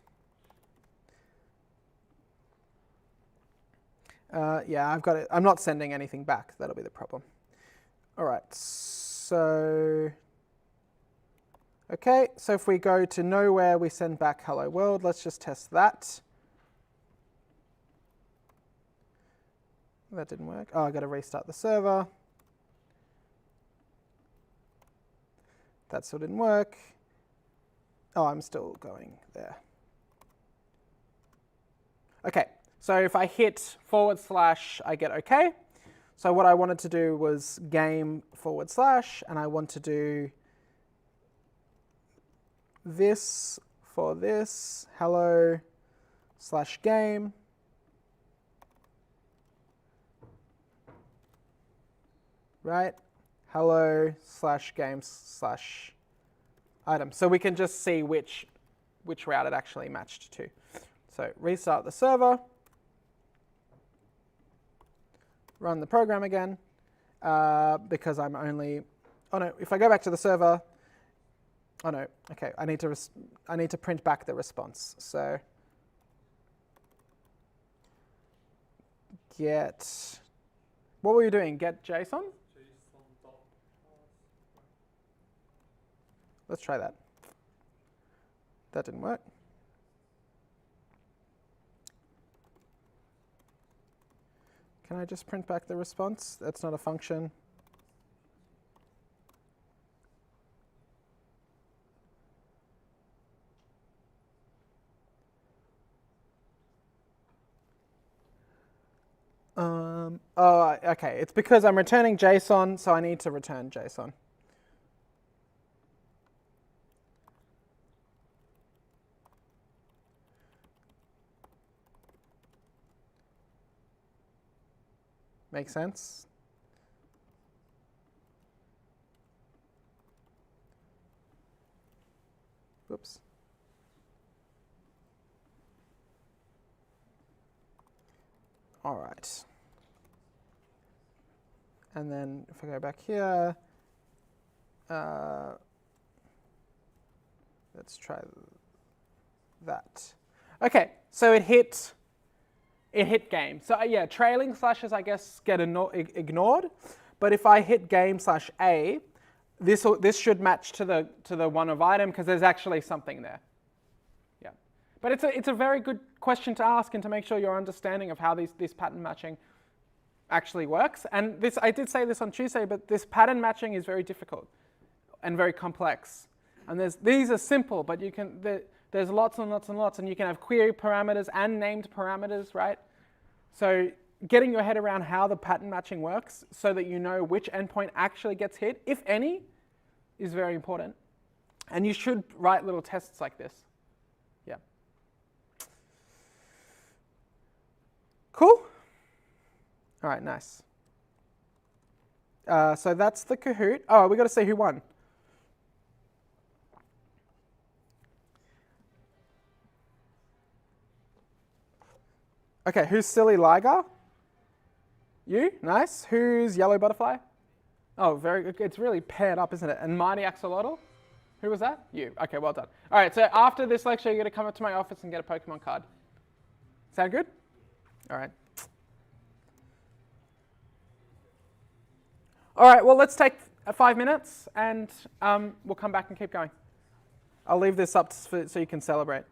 Yeah, I've got it. I'm not sending anything back. That'll be the problem. All right, so, okay, so if we go to nowhere, we send back hello world. Let's just test that. That didn't work. Oh, I got to restart the server. That still didn't work. Oh, I'm still going there. Okay, so if I hit / I get OK. So what I wanted to do was game / and I want to do this for this, hello /game. Right? Hello /game /item. So we can just see which route it actually matched to. So restart the server. Run the program again, because I'm only, oh no, if I go back to the server, oh no, okay, I need to print back the response. So get, what were you doing? Get JSON? Let's try that. That didn't work. Can I just print back the response? That's not a function. Oh, okay. It's because I'm returning JSON, so I need to return JSON. Make sense? Whoops. All right. And then if I go back here, let's try that. Okay, so it hit game. So yeah, trailing slashes I guess get ignored, but if I hit game/A, this should match to the one of item because there's actually something there. Yeah, but it's a very good question to ask and to make sure your understanding of how this pattern matching actually works. And this, I did say this on Tuesday, but this pattern matching is very difficult and very complex. And these are simple, but you can there's lots and lots and lots, and you can have query parameters and named parameters, right? So getting your head around how the pattern matching works so that you know which endpoint actually gets hit, if any, is very important. And you should write little tests like this. Yeah. Cool? All right, nice. So that's the Kahoot. Oh, we got to see who won. Okay, who's Silly Liger? You? Nice. Who's Yellow Butterfly? Oh, very good. It's really paired up, isn't it? And Mighty Axolotl? Who was that? You. Okay, well done. All right, so after this lecture, you're going to come up to my office and get a Pokemon card. Sound good? All right. All right, well, let's take 5 minutes, and we'll come back and keep going. I'll leave this up so you can celebrate.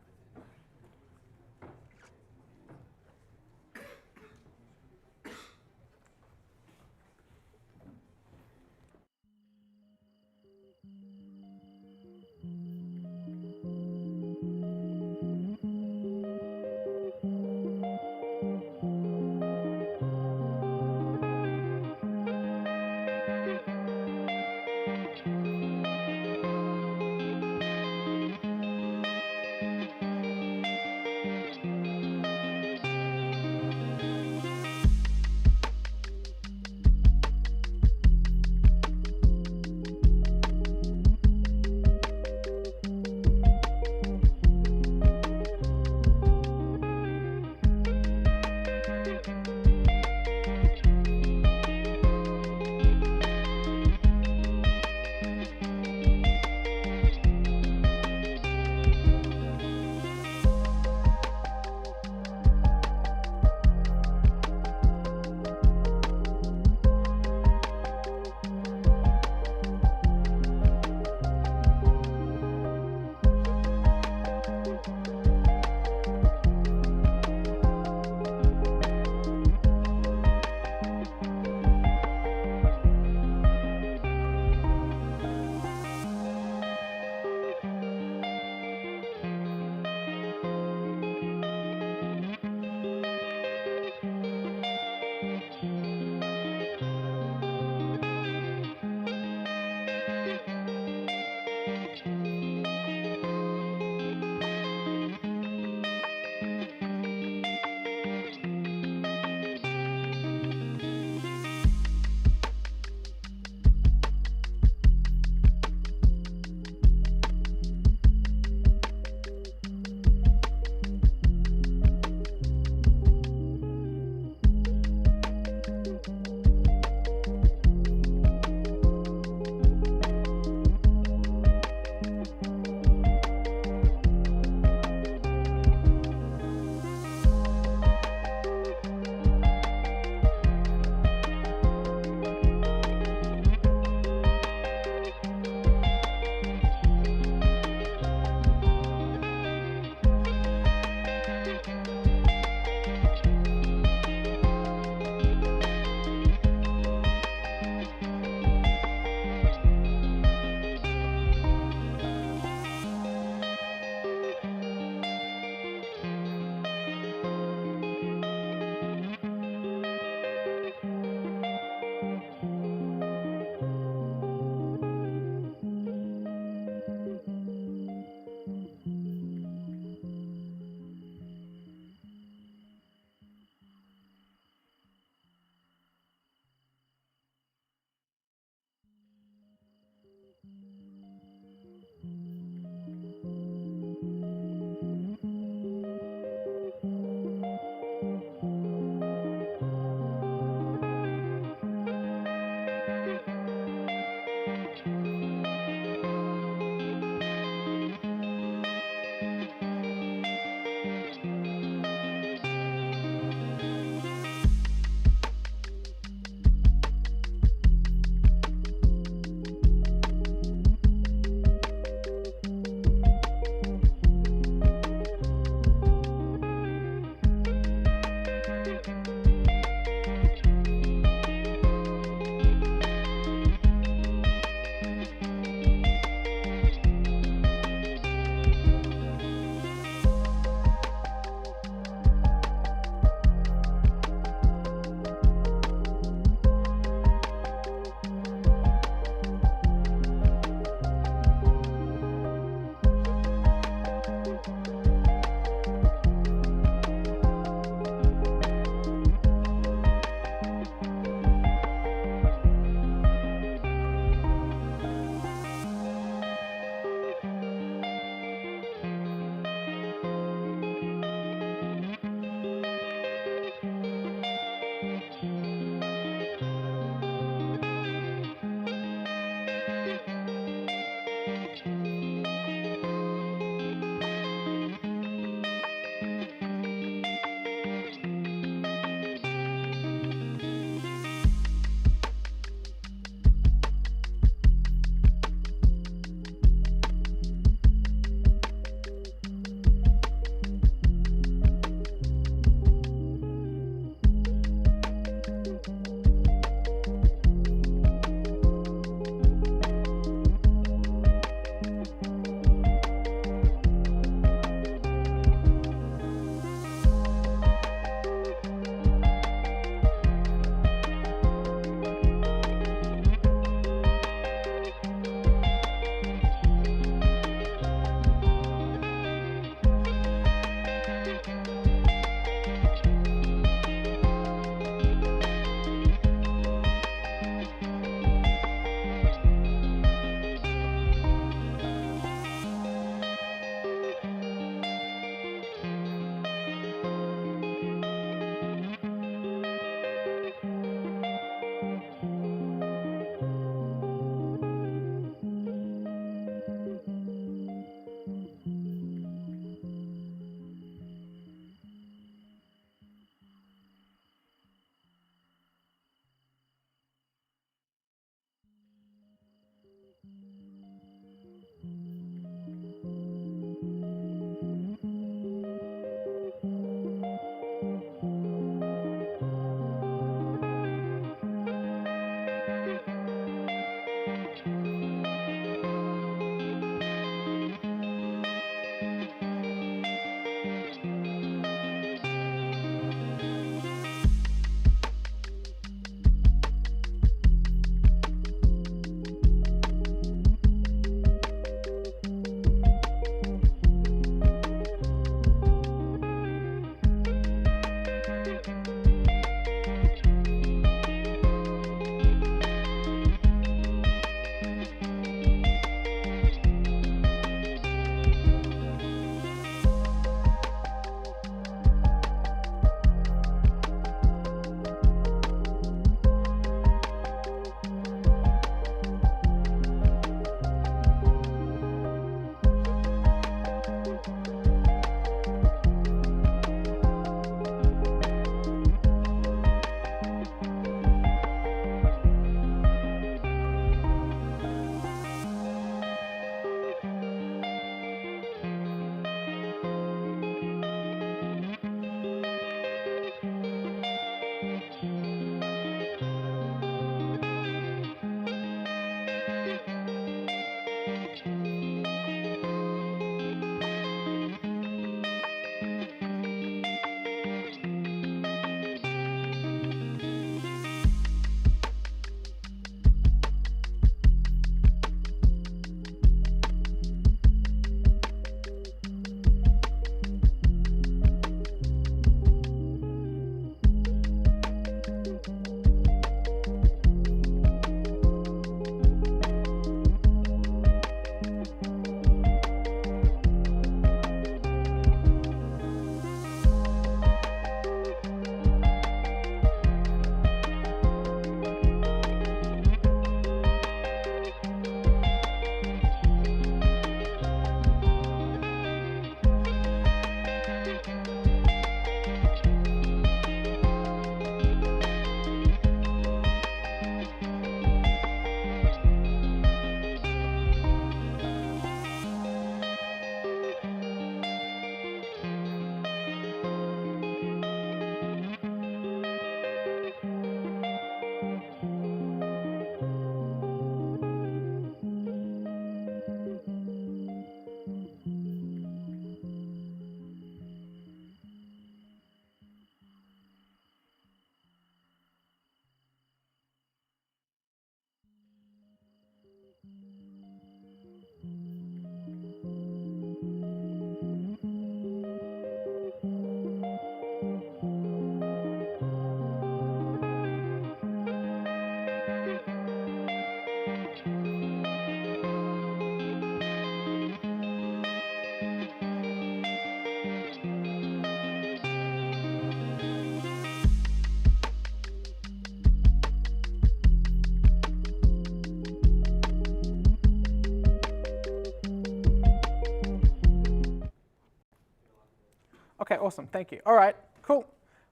Okay, awesome. Thank you. All right, cool.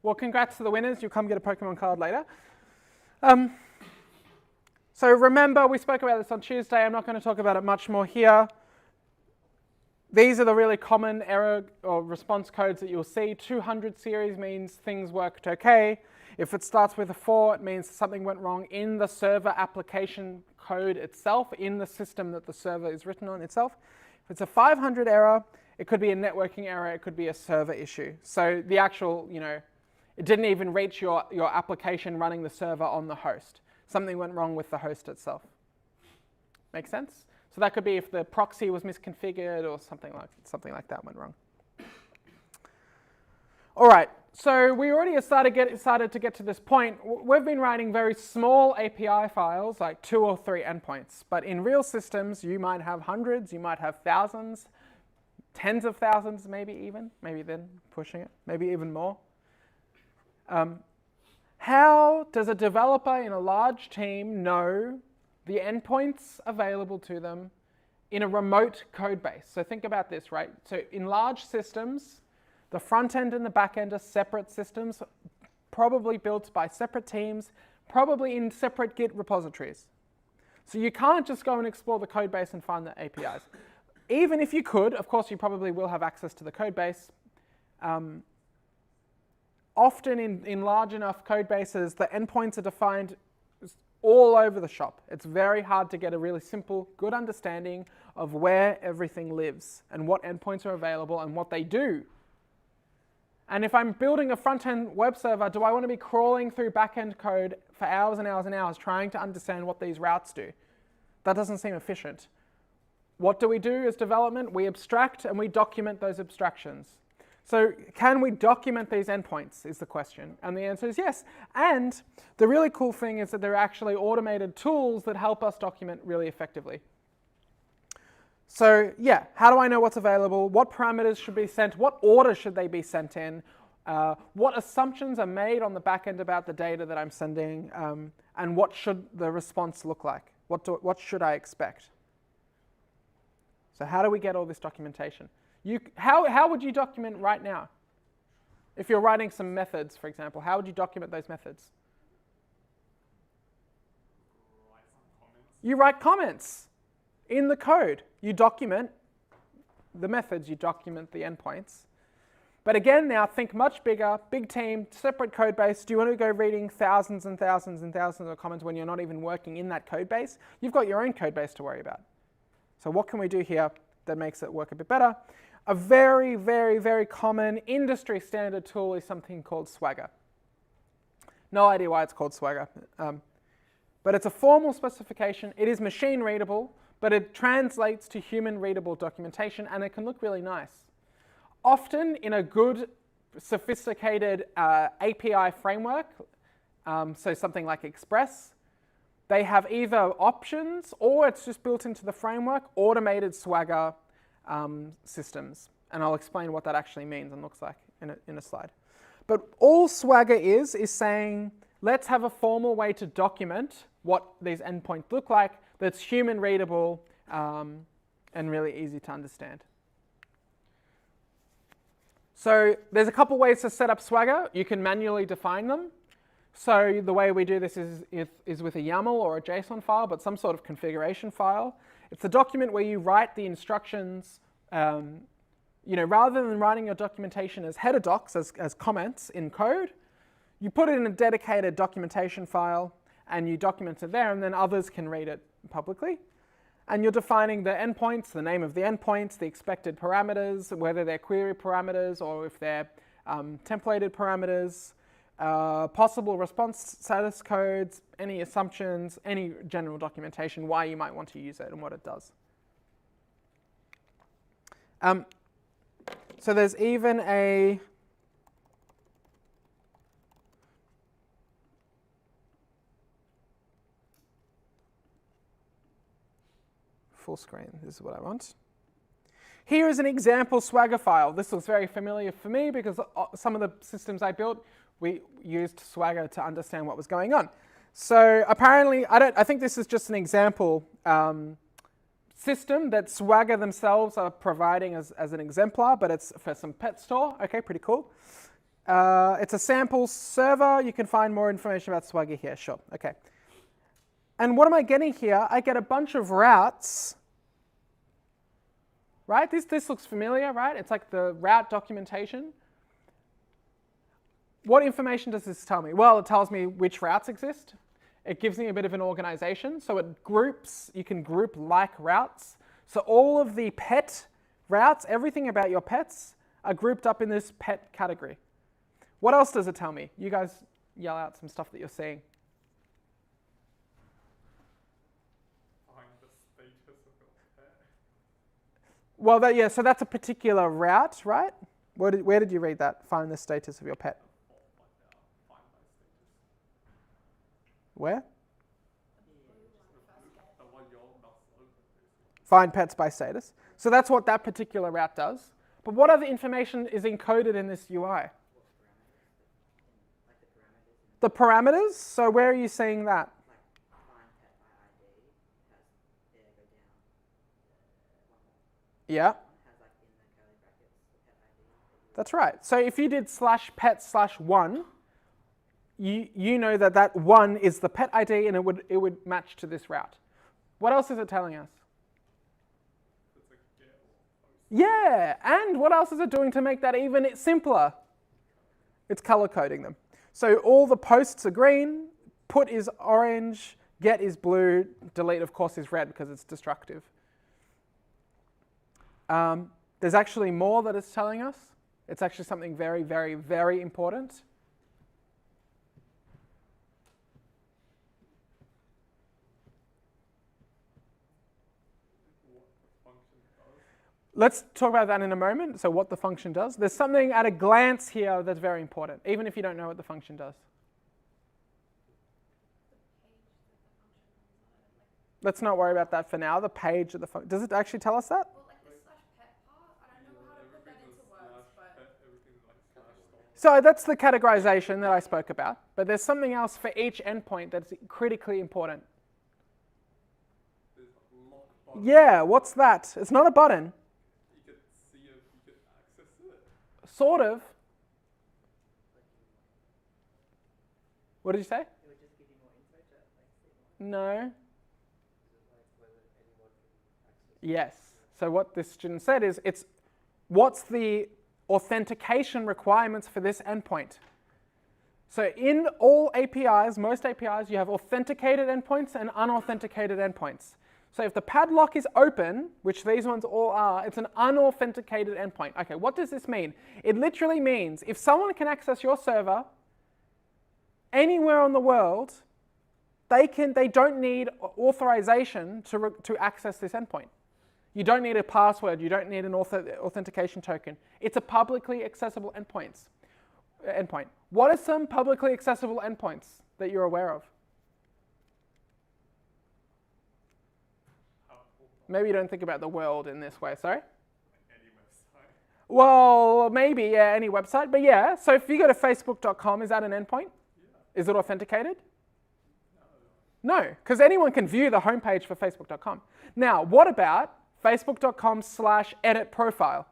Well, congrats to the winners. You'll come get a Pokemon card later. So remember, we spoke about this on Tuesday. I'm not going to talk about it much more here. These are the really common error or response codes that you'll see. 200 series means things worked okay. If it starts with a 4, it means something went wrong in the server application code itself, in the system that the server is written on itself. If it's a 500 error, it could be a networking error, it could be a server issue. So the actual, it didn't even reach your application running the server on the host. Something went wrong with the host itself. Make sense? So that could be if the proxy was misconfigured or something like that went wrong. All right, so we already started to get to this point. We've been writing very small API files, like 2 or 3 endpoints. But in real systems, you might have hundreds, you might have thousands, tens of thousands maybe then pushing it, maybe even more. How does a developer in a large team know the endpoints available to them in a remote code base? So think about this, right? So in large systems, the front end and the back end are separate systems, probably built by separate teams, probably in separate Git repositories. So you can't just go and explore the code base and find the APIs. Even if you could, of course, you probably will have access to the code base. Often in large enough code bases, the endpoints are defined all over the shop. It's very hard to get a really simple, good understanding of where everything lives and what endpoints are available and what they do. And if I'm building a front-end web server, do I want to be crawling through back-end code for hours and hours and hours trying to understand what these routes do? That doesn't seem efficient. What do we do as development? We abstract and we document those abstractions. So can we document these endpoints is the question. And the answer is yes. And the really cool thing is that there are actually automated tools that help us document really effectively. So yeah, how do I know what's available? What parameters should be sent? What order should they be sent in? What assumptions are made on the back end about the data that I'm sending? And what should the response look like? What should I expect? So how do we get all this documentation? How would you document right now? If you're writing some methods, for example, how would you document those methods? Write some comments. You write comments in the code. You document the methods, you document the endpoints. But again, now think much bigger, big team, separate code base. Do you want to go reading thousands and thousands and thousands of comments when you're not even working in that code base? You've got your own code base to worry about. So what can we do here that makes it work a bit better? A very, very, very common industry standard tool is something called Swagger. No idea why it's called Swagger. But it's a formal specification. It is machine readable, but it translates to human readable documentation, and it can look really nice. Often in a good, sophisticated API framework, so something like Express, they have either options or it's just built into the framework, automated Swagger systems. And I'll explain what that actually means and looks like in a slide. But all Swagger is saying, let's have a formal way to document what these endpoints look like that's human readable and really easy to understand. So there's a couple ways to set up Swagger. You can manually define them. So the way we do this is with a YAML or a JSON file, but some sort of configuration file. It's a document where you write the instructions, rather than writing your documentation as header docs, as comments in code, you put it in a dedicated documentation file and you document it there, and then others can read it publicly. And you're defining the endpoints, the name of the endpoints, the expected parameters, whether they're query parameters or if they're templated parameters. possible response status codes, any assumptions, any general documentation, why you might want to use it and what it does. So there's even a full screen. This is what I want. Here is an example Swagger file. This looks very familiar for me because some of the systems I built, we used Swagger to understand what was going on. So apparently, I think this is just an example system that Swagger themselves are providing as an exemplar, but it's for some pet store. Okay, pretty cool. It's a sample server. You can find more information about Swagger here. Sure. Okay. And what am I getting here? I get a bunch of routes. Right? This looks familiar, right? It's like the route documentation. What information does this tell me? Well, it tells me which routes exist. It gives me a bit of an organization. So it groups, you can group like routes. So all of the pet routes, everything about your pets, are grouped up in this pet category. What else does it tell me? You guys yell out some stuff that you're seeing. Find the status of your pet. Well, yeah, so that's a particular route, right? Where did you read that? Find the status of your pet. Find my status. Where? The one you're not open, basically. Find pets by status. So that's what that particular route does. But what other information is encoded in this UI? The parameters? So where are you seeing that? Yeah. That's right. So if you did /pet/1, you know that 1 is the pet ID and it would match to this route. What else is it telling us? It's a get or post. Yeah, and what else is it doing to make that even simpler? It's color coding them. So all the posts are green, put is orange, get is blue, delete of course is red because it's destructive. There's actually more that it's telling us. It's actually something very, very, very important. What the function does. Let's talk about that in a moment. So what the function does. There's something at a glance here that's very important, even if you don't know what the function does. Let's not worry about that for now. The page of the function. Does it actually tell us that? Well, like the /pet part, I don't know how to put that into words, but Everything like /. So that's the categorization that I spoke about. But there's something else for each endpoint that's critically important. There's a lock button. Yeah, what's that? It's not a button. You can see it, you can access it. Sort of. What did you say? It would just give you more info to like see more. No. Like whether anyone can access. Yes. So what this student said is, what's the authentication requirements for this endpoint? So in all APIs, most APIs, you have authenticated endpoints and unauthenticated endpoints. So if the padlock is open, which these ones all are, it's an unauthenticated endpoint. Okay, what does this mean? It literally means if someone can access your server anywhere on the world, they don't need authorization to access this endpoint. You don't need a password. You don't need an authentication token. It's a publicly accessible endpoint. What are some publicly accessible endpoints that you're aware of? Maybe you don't think about the world in this way, sorry? Any website. Well, maybe, yeah, any website. But yeah, so if you go to facebook.com, is that an endpoint? Yeah. Is it authenticated? No, because anyone can view the homepage for facebook.com. Now, what about facebook.com/edit profile?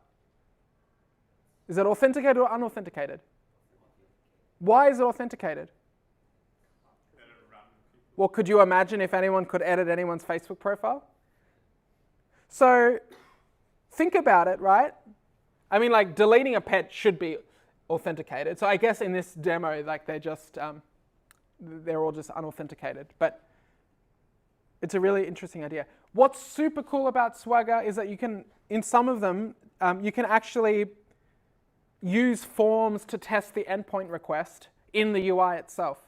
Is it authenticated or unauthenticated? Why is it authenticated? Edit random people. Well, could you imagine if anyone could edit anyone's Facebook profile? So think about it, right? I mean, like deleting a pet should be authenticated. So I guess in this demo, like they're all just unauthenticated. But it's a really interesting idea. What's super cool about Swagger is that you can, in some of them, you can actually use forms to test the endpoint request in the UI itself.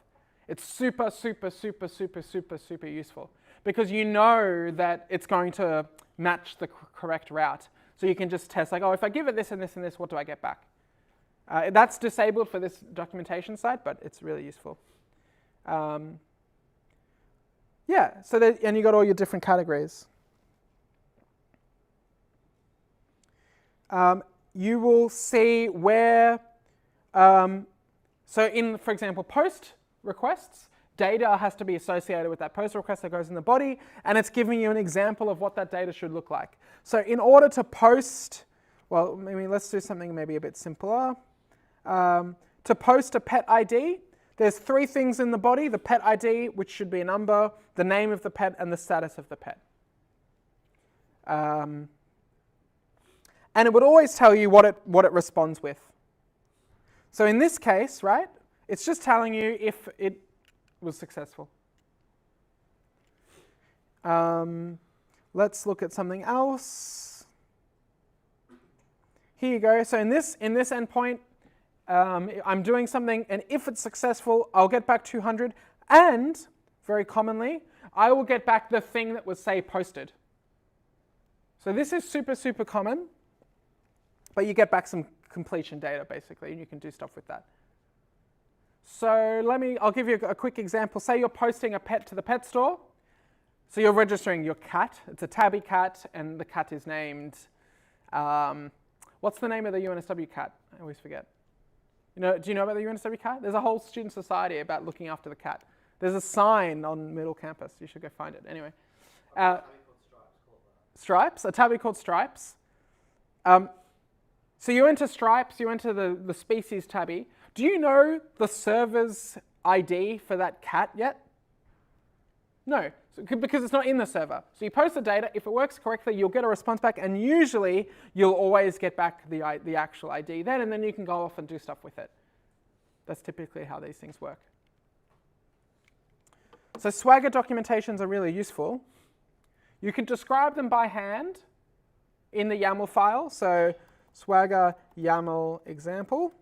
It's super, super, super, super, super, super useful because you know that it's going to match the correct route. So you can just test like, oh, if I give it this and this and this, what do I get back? That's disabled for this documentation side, but it's really useful. Yeah, so and you got all your different categories. You will see where, so in, for example, post requests, data has to be associated with that post request that goes in the body, and it's giving you an example of what that data should look like. So in order to post, well, maybe let's do something maybe a bit simpler. To post a pet ID, there's 3 things in the body: the pet ID, which should be a number, the name of the pet, and the status of the pet. And it would always tell you what it responds with. So in this case, right, it's just telling you if it was successful. Let's look at something else. Here you go. So in this endpoint, I'm doing something, and if it's successful, I'll get back 200, and very commonly, I will get back the thing that was, say, posted. So this is super, super common, but you get back some completion data, basically, and you can do stuff with that. So I'll give you a quick example. Say you're posting a pet to the pet store. So you're registering your cat. It's a tabby cat, and the cat is named, what's the name of the UNSW cat? I always forget. Do you know about the UNSW cat? There's a whole student society about looking after the cat. There's a sign on middle campus. You should go find it. Anyway. Stripes, a tabby called Stripes. So you enter Stripes, you enter the species tabby. Do you know the server's ID for that cat yet? No, because it's not in the server. So you post the data. If it works correctly, you'll get a response back, and usually you'll always get back the actual ID then, and then you can go off and do stuff with it. That's typically how these things work. So Swagger documentations are really useful. You can describe them by hand in the YAML file. So Swagger YAML example.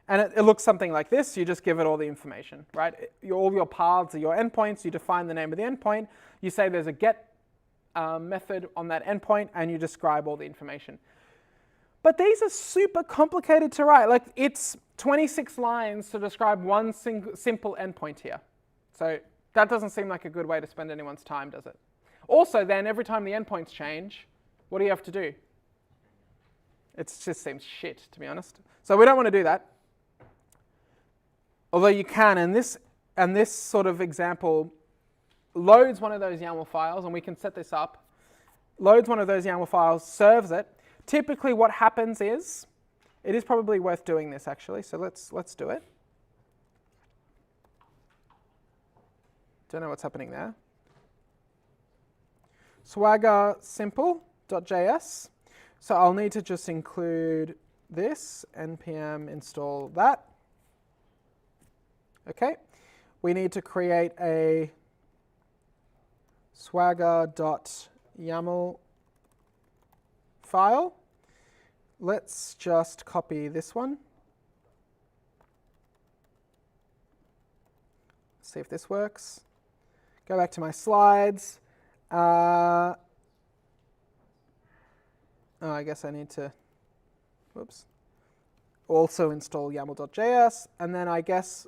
And it looks something like this. You just give it all the information, right? All your paths are your endpoints. You define the name of the endpoint. You say there's a get method on that endpoint, and you describe all the information. But these are super complicated to write. Like, it's 26 lines to describe one simple endpoint here. So that doesn't seem like a good way to spend anyone's time, does it? Also, then, every time the endpoints change, what do you have to do? It just seems shit, to be honest. So we don't want to do that. Although you can, and this sort of example loads one of those YAML files, and we can set this up, loads one of those YAML files, serves it. Typically what happens is, it is probably worth doing this actually, so let's do it. Don't know what's happening there. Swagger simple.js. So I'll need to just include this, npm install that. Okay, we need to create a swagger.yaml file. Let's just copy this one. See if this works. Go back to my slides. Oh, I guess I need to, whoops. Also install yaml.js, and then I guess,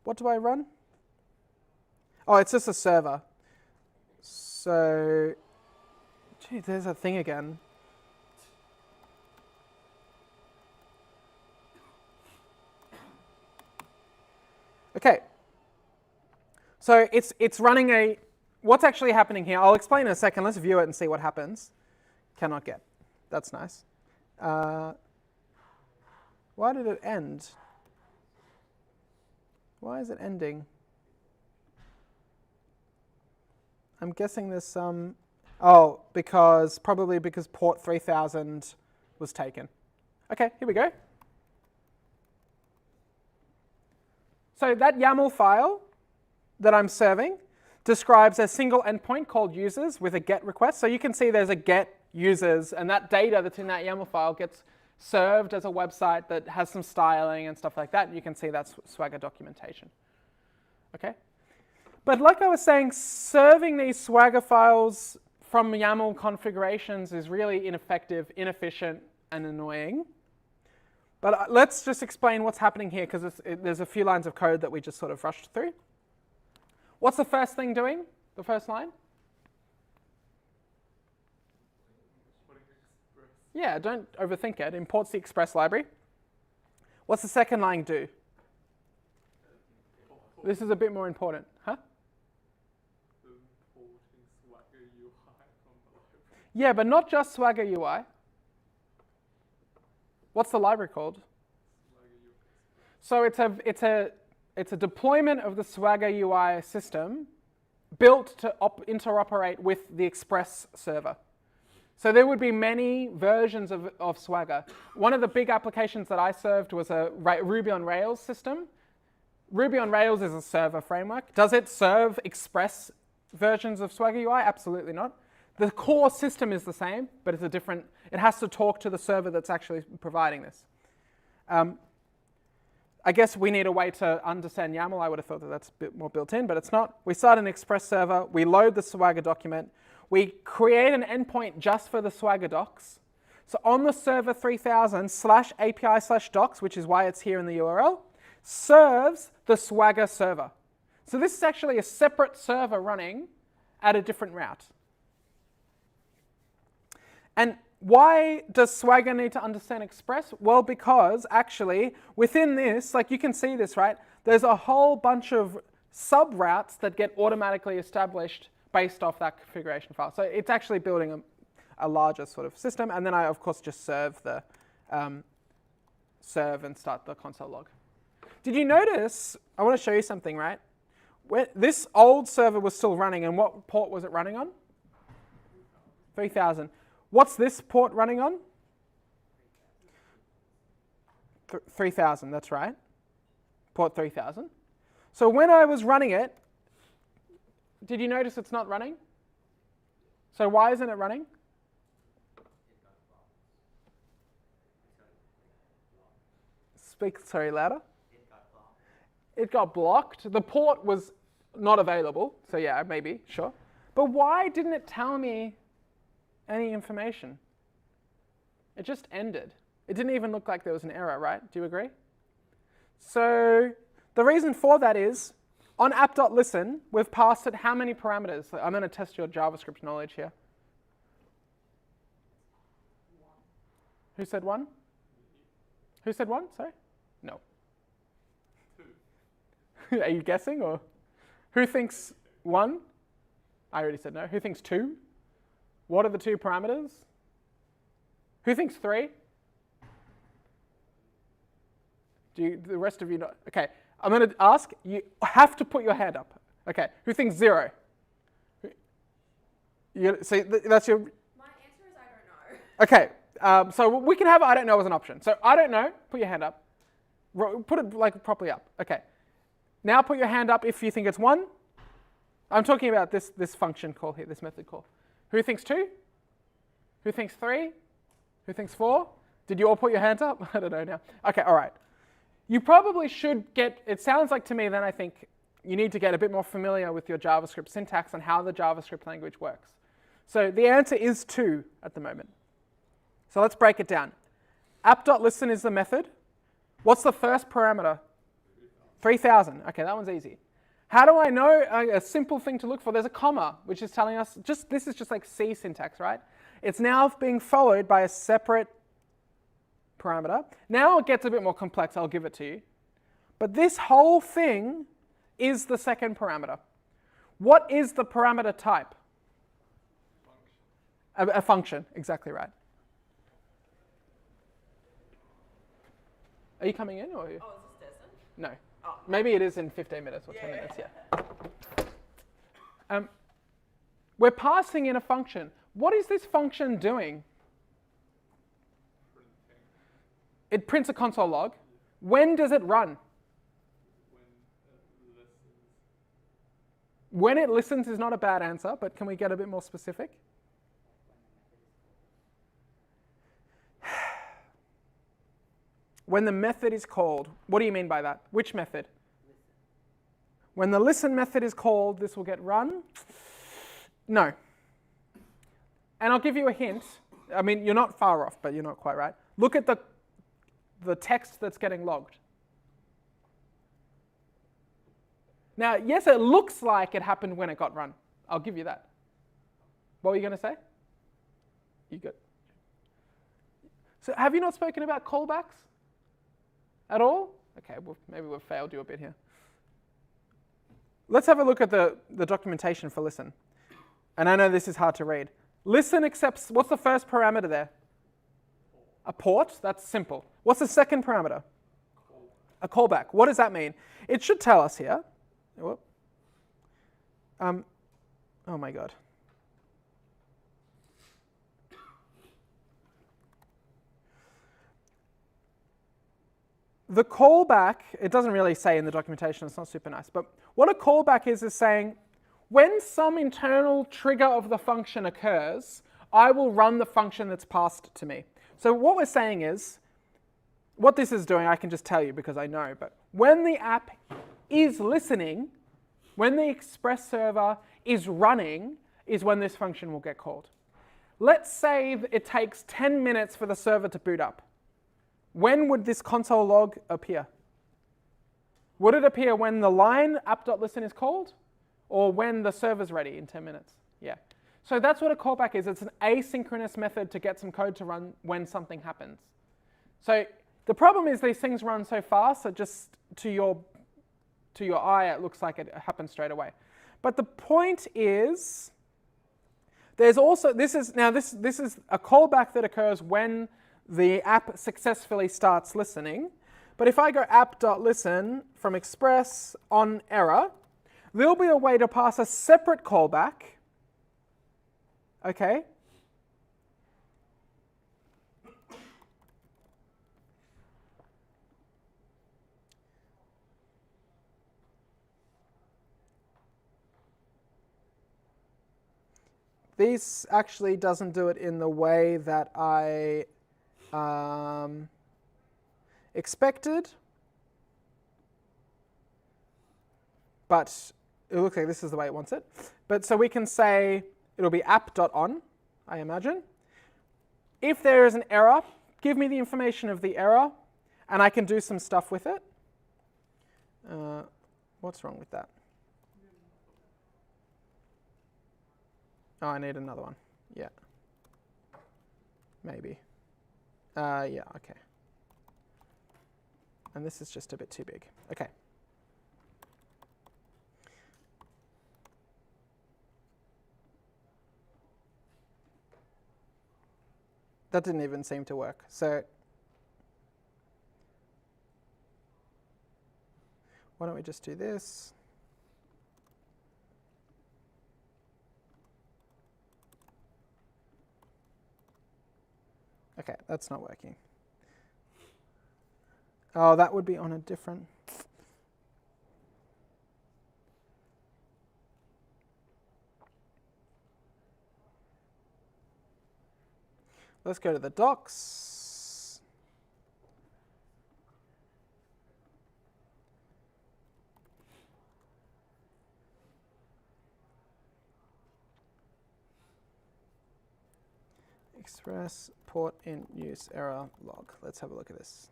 what do I run? Oh, it's just a server. So, gee, there's a thing again. Okay. So it's running what's actually happening here? I'll explain in a second. Let's view it and see what happens. Cannot get. That's nice. Why did it end? Why is it ending? I'm guessing there's some, probably because port 3000 was taken. Okay, here we go. So that YAML file that I'm serving describes a single endpoint called users with a GET request. So you can see there's a GET users, and that data that's in that YAML file gets served as a website that has some styling and stuff like that. You can see that's Swagger documentation. Okay? But like I was saying, serving these Swagger files from YAML configurations is really ineffective, inefficient, and annoying. But let's just explain what's happening here, because there's a few lines of code that we just sort of rushed through. What's the first thing doing? The first line? Yeah, don't overthink it. Imports the Express library. What's the second line do? This is a bit more important. Huh? Yeah, but not just Swagger UI. What's the library called? So it's a deployment of the Swagger UI system built to interoperate with the Express server. So there would be many versions of Swagger. One of the big applications that I served was a Ruby on Rails system. Ruby on Rails is a server framework. Does it serve Express versions of Swagger UI? Absolutely not. The core system is the same, but it's a different, it has to talk to the server that's actually providing this. I guess we need a way to understand YAML. I would have thought that that's a bit more built in, but it's not. We start an Express server, we load the Swagger document, we create an endpoint just for the Swagger docs. So on the server 3000 /API/docs, which is why it's here in the URL, serves the Swagger server. So this is actually a separate server running at a different route. And why does Swagger need to understand Express? Well, because actually within this, like you can see this, right? There's a whole bunch of sub-routes that get automatically established based off that configuration file. So it's actually building a larger sort of system. And then I, of course, just serve the serve and start the console log. Did you notice, I want to show you something, right? This old server was still running, and what port was it running on? 3000. What's this port running on? 3000, that's right. Port 3000. So when I was running it, did you notice it's not running? So why isn't it running? Speak, sorry, louder. It got blocked. The port was not available. So yeah, maybe, sure. But why didn't it tell me any information? It just ended. It didn't even look like there was an error, right? Do you agree? So the reason for that is, on app.listen, we've passed it how many parameters? I'm going to test your JavaScript knowledge here. Who said one? Who said one? Sorry? No. Are you guessing, or who thinks one? I already said no. Who thinks two? What are the two parameters? Who thinks three? Do the rest of you know? Okay, I'm going to ask. You have to put your hand up. Okay, who thinks zero? So that's your. My answer is I don't know. Okay, so we can have I don't know as an option. So I don't know. Put your hand up. Put it like properly up. Okay. Now put your hand up if you think it's one. I'm talking about this function call here, this method call. Who thinks two? Who thinks three? Who thinks four? Did you all put your hands up? I don't know now. Okay, all right. You probably should get, it sounds like to me then I think you need to get a bit more familiar with your JavaScript syntax and how the JavaScript language works. So the answer is 2 at the moment. So let's break it down. App.listen is the method. What's the first parameter? 3000. Okay, that one's easy. How do I know? A simple thing to look for, there's a comma, which is telling us, this is just like C syntax, right? It's now being followed by a separate parameter. Now it gets a bit more complex, I'll give it to you. But this whole thing is the second parameter. What is the parameter type? A function, exactly right. Are you coming in, or are you? Oh, is this Desmond? No. Oh. Maybe it is in 15 minutes or 10 minutes, yeah. We're passing in a function. What is this function doing? It prints a console log. When does it run? When it listens is not a bad answer, but can we get a bit more specific? When the method is called. What do you mean by that? Which method? When the listen method is called, this will get run? No. And I'll give you a hint. I mean, you're not far off, but you're not quite right. Look at the text that's getting logged. Now, yes, it looks like it happened when it got run. I'll give you that. What were you going to say? You good? So have you not spoken about callbacks at all? Okay, well, maybe we've failed you a bit here. Let's have a look at the documentation for listen. And I know this is hard to read. Listen accepts, what's the first parameter there? A port, that's simple. What's the second parameter? A callback. What does that mean? It should tell us here. Whoop. Oh my God. The callback, it doesn't really say in the documentation, it's not super nice, but what a callback is saying, when some internal trigger of the function occurs, I will run the function that's passed to me. So what we're saying is, what this is doing, I can just tell you because I know, but when the app is listening, when the Express server is running, is when this function will get called. Let's say it takes 10 minutes for the server to boot up. When would this console log appear? Would it appear when the line app.listen is called? Or when the server's ready in 10 minutes? Yeah. So that's what a callback is. It's an asynchronous method to get some code to run when something happens. So the problem is these things run so fast that just to your eye it looks like it happens straight away. But the point is, there's also, this is a callback that occurs when the app successfully starts listening. But if I go app.listen from Express on error, there'll be a way to pass a separate callback. Okay? This actually doesn't do it in the way that I expected, but it looks like this is the way it wants it. But so we can say it'll be app.on, I imagine. If there is an error, give me the information of the error, and I can do some stuff with it. What's wrong with that? Oh, I need another one. Yeah. Maybe. Yeah, okay. And this is just a bit too big. Okay. That didn't even seem to work. So why don't we just do this? Okay, that's not working. Oh, that would be on a different... Let's go to the docs. Express port in use error log. Let's have a look at this.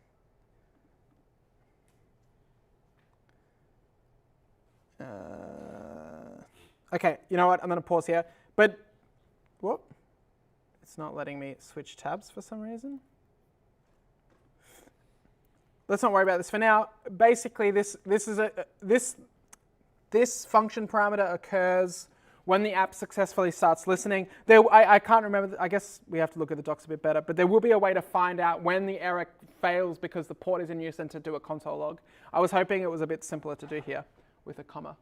Okay, you know what? I'm going to pause here. But, what? It's not letting me switch tabs for some reason. Let's not worry about this for now. Basically, this function parameter occurs when the app successfully starts listening. I can't remember. I guess we have to look at the docs a bit better. But there will be a way to find out when the error fails because the port is in use and to do a console log. I was hoping it was a bit simpler to do here with a comma.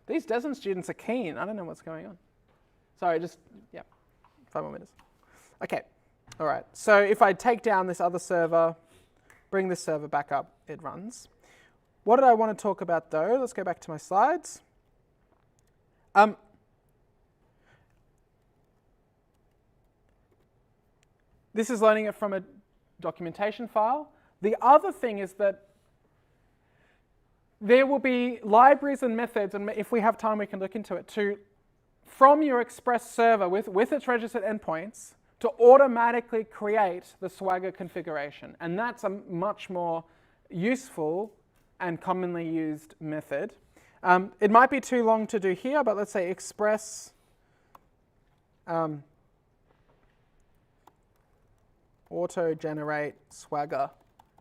These Desmond students are keen. I don't know what's going on. Sorry, just, yeah, 5 more minutes. Okay, all right. So if I take down this other server, bring this server back up, it runs. What did I want to talk about though? Let's go back to my slides. This is learning it from a documentation file. The other thing is that there will be libraries and methods, and if we have time we can look into it, from your Express server with its registered endpoints to automatically create the Swagger configuration. And that's a much more useful and commonly used method. It might be too long to do here, but let's say Express auto-generate Swagger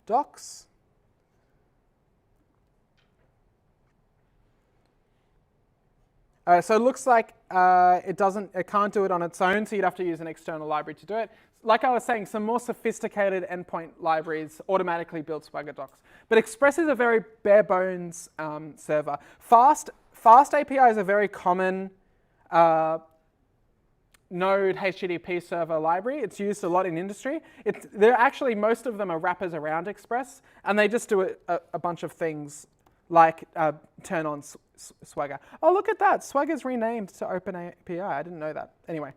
docs. So it looks like it can't do it on its own, so you'd have to use an external library to do it. Like I was saying, some more sophisticated endpoint libraries automatically build Swagger docs. But Express is a very bare bones server. Fast API is a very common Node HTTP server library. It's used a lot in industry. Most of them are wrappers around Express, and they just do a bunch of things like turn on Swagger. Oh, look at that. Swagger's renamed to OpenAPI. I didn't know that. Anyway.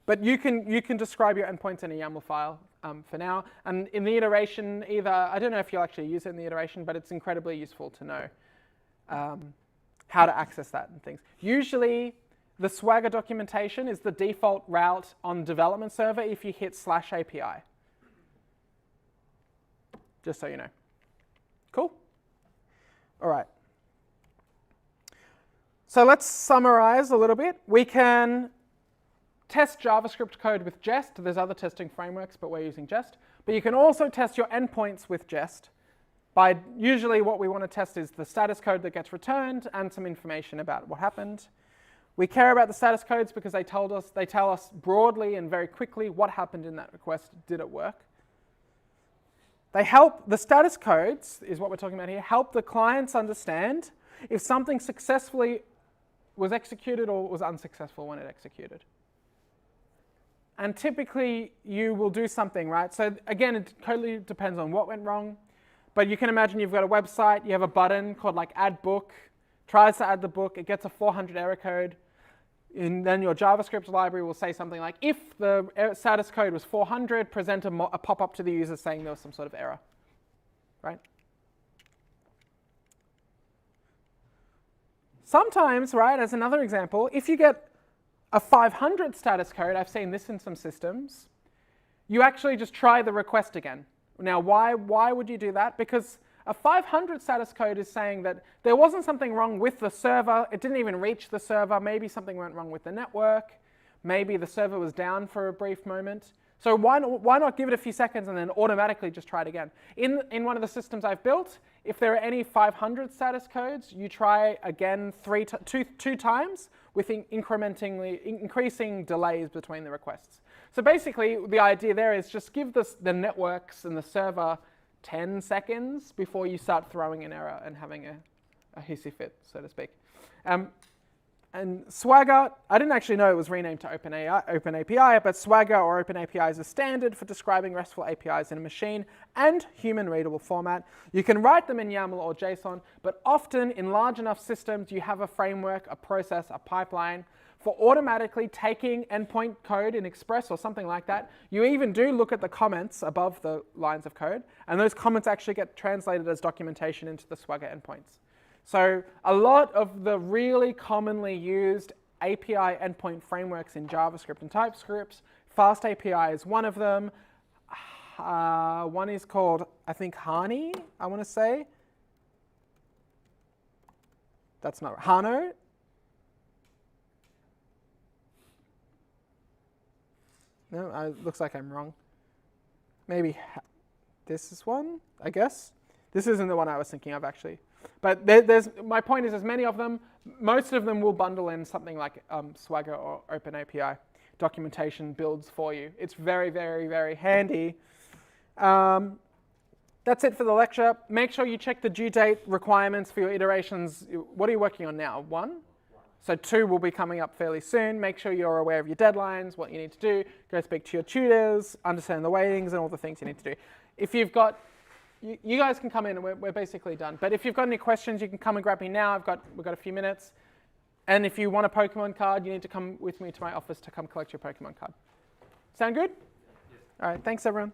But you can describe your endpoints in a YAML file for now. And in the iteration, I don't know if you'll actually use it in the iteration, but it's incredibly useful to know how to access that and things. Usually, the Swagger documentation is the default route on development server if you hit /API. Just so you know. Cool? All right. So let's summarize a little bit. We can test JavaScript code with Jest. There's other testing frameworks, but we're using Jest. But you can also test your endpoints with Jest. Usually what we want to test is the status code that gets returned and some information about what happened. We care about the status codes because they tell us broadly and very quickly what happened in that request. Did it work? The status codes, is what we're talking about here, help the clients understand if something successfully was executed or was unsuccessful when it executed. And typically, you will do something, right? So again, it totally depends on what went wrong. But you can imagine you've got a website, you have a button called like add book, tries to add the book, it gets a 400 error code. And then your JavaScript library will say something like, if the status code was 400, present a pop-up to the user saying there was some sort of error, right? Sometimes, right, as another example, if you get a 500 status code, I've seen this in some systems, you actually just try the request again. Now, why would you do that? Because a 500 status code is saying that there wasn't something wrong with the server, it didn't even reach the server, maybe something went wrong with the network, maybe the server was down for a brief moment. So why not give it a few seconds and then automatically just try it again? In one of the systems I've built, if there are any 500 status codes, you try again two times with increasing delays between the requests. So basically, the idea there is just give the networks and the server 10 seconds before you start throwing an error and having a hissy fit, so to speak. And Swagger, I didn't actually know it was renamed to OpenAPI, but Swagger or OpenAPI is a standard for describing RESTful APIs in a machine and human-readable format. You can write them in YAML or JSON, but often in large enough systems, you have a framework, a process, a pipeline for automatically taking endpoint code in Express or something like that. You even do look at the comments above the lines of code, and those comments actually get translated as documentation into the Swagger endpoints. So a lot of the really commonly used API endpoint frameworks in JavaScript and TypeScript, Fast API is one of them. One is called, I think, Hani, I want to say. That's not right. Hano. No, it looks like I'm wrong. Maybe this is one, I guess. This isn't the one I was thinking of, actually. But my point is there's many of them. Most of them will bundle in something like Swagger or OpenAPI documentation builds for you. It's very, very, very handy. That's it for the lecture. Make sure you check the due date requirements for your iterations. What are you working on now? 1? So 2 will be coming up fairly soon. Make sure you're aware of your deadlines, what you need to do. Go speak to your tutors, understand the weightings and all the things you need to do. If you've got, you guys can come in and we're basically done. But if you've got any questions, you can come and grab me now. We've got a few minutes. And if you want a Pokemon card, you need to come with me to my office to come collect your Pokemon card. Sound good? Yes. All right, thanks everyone.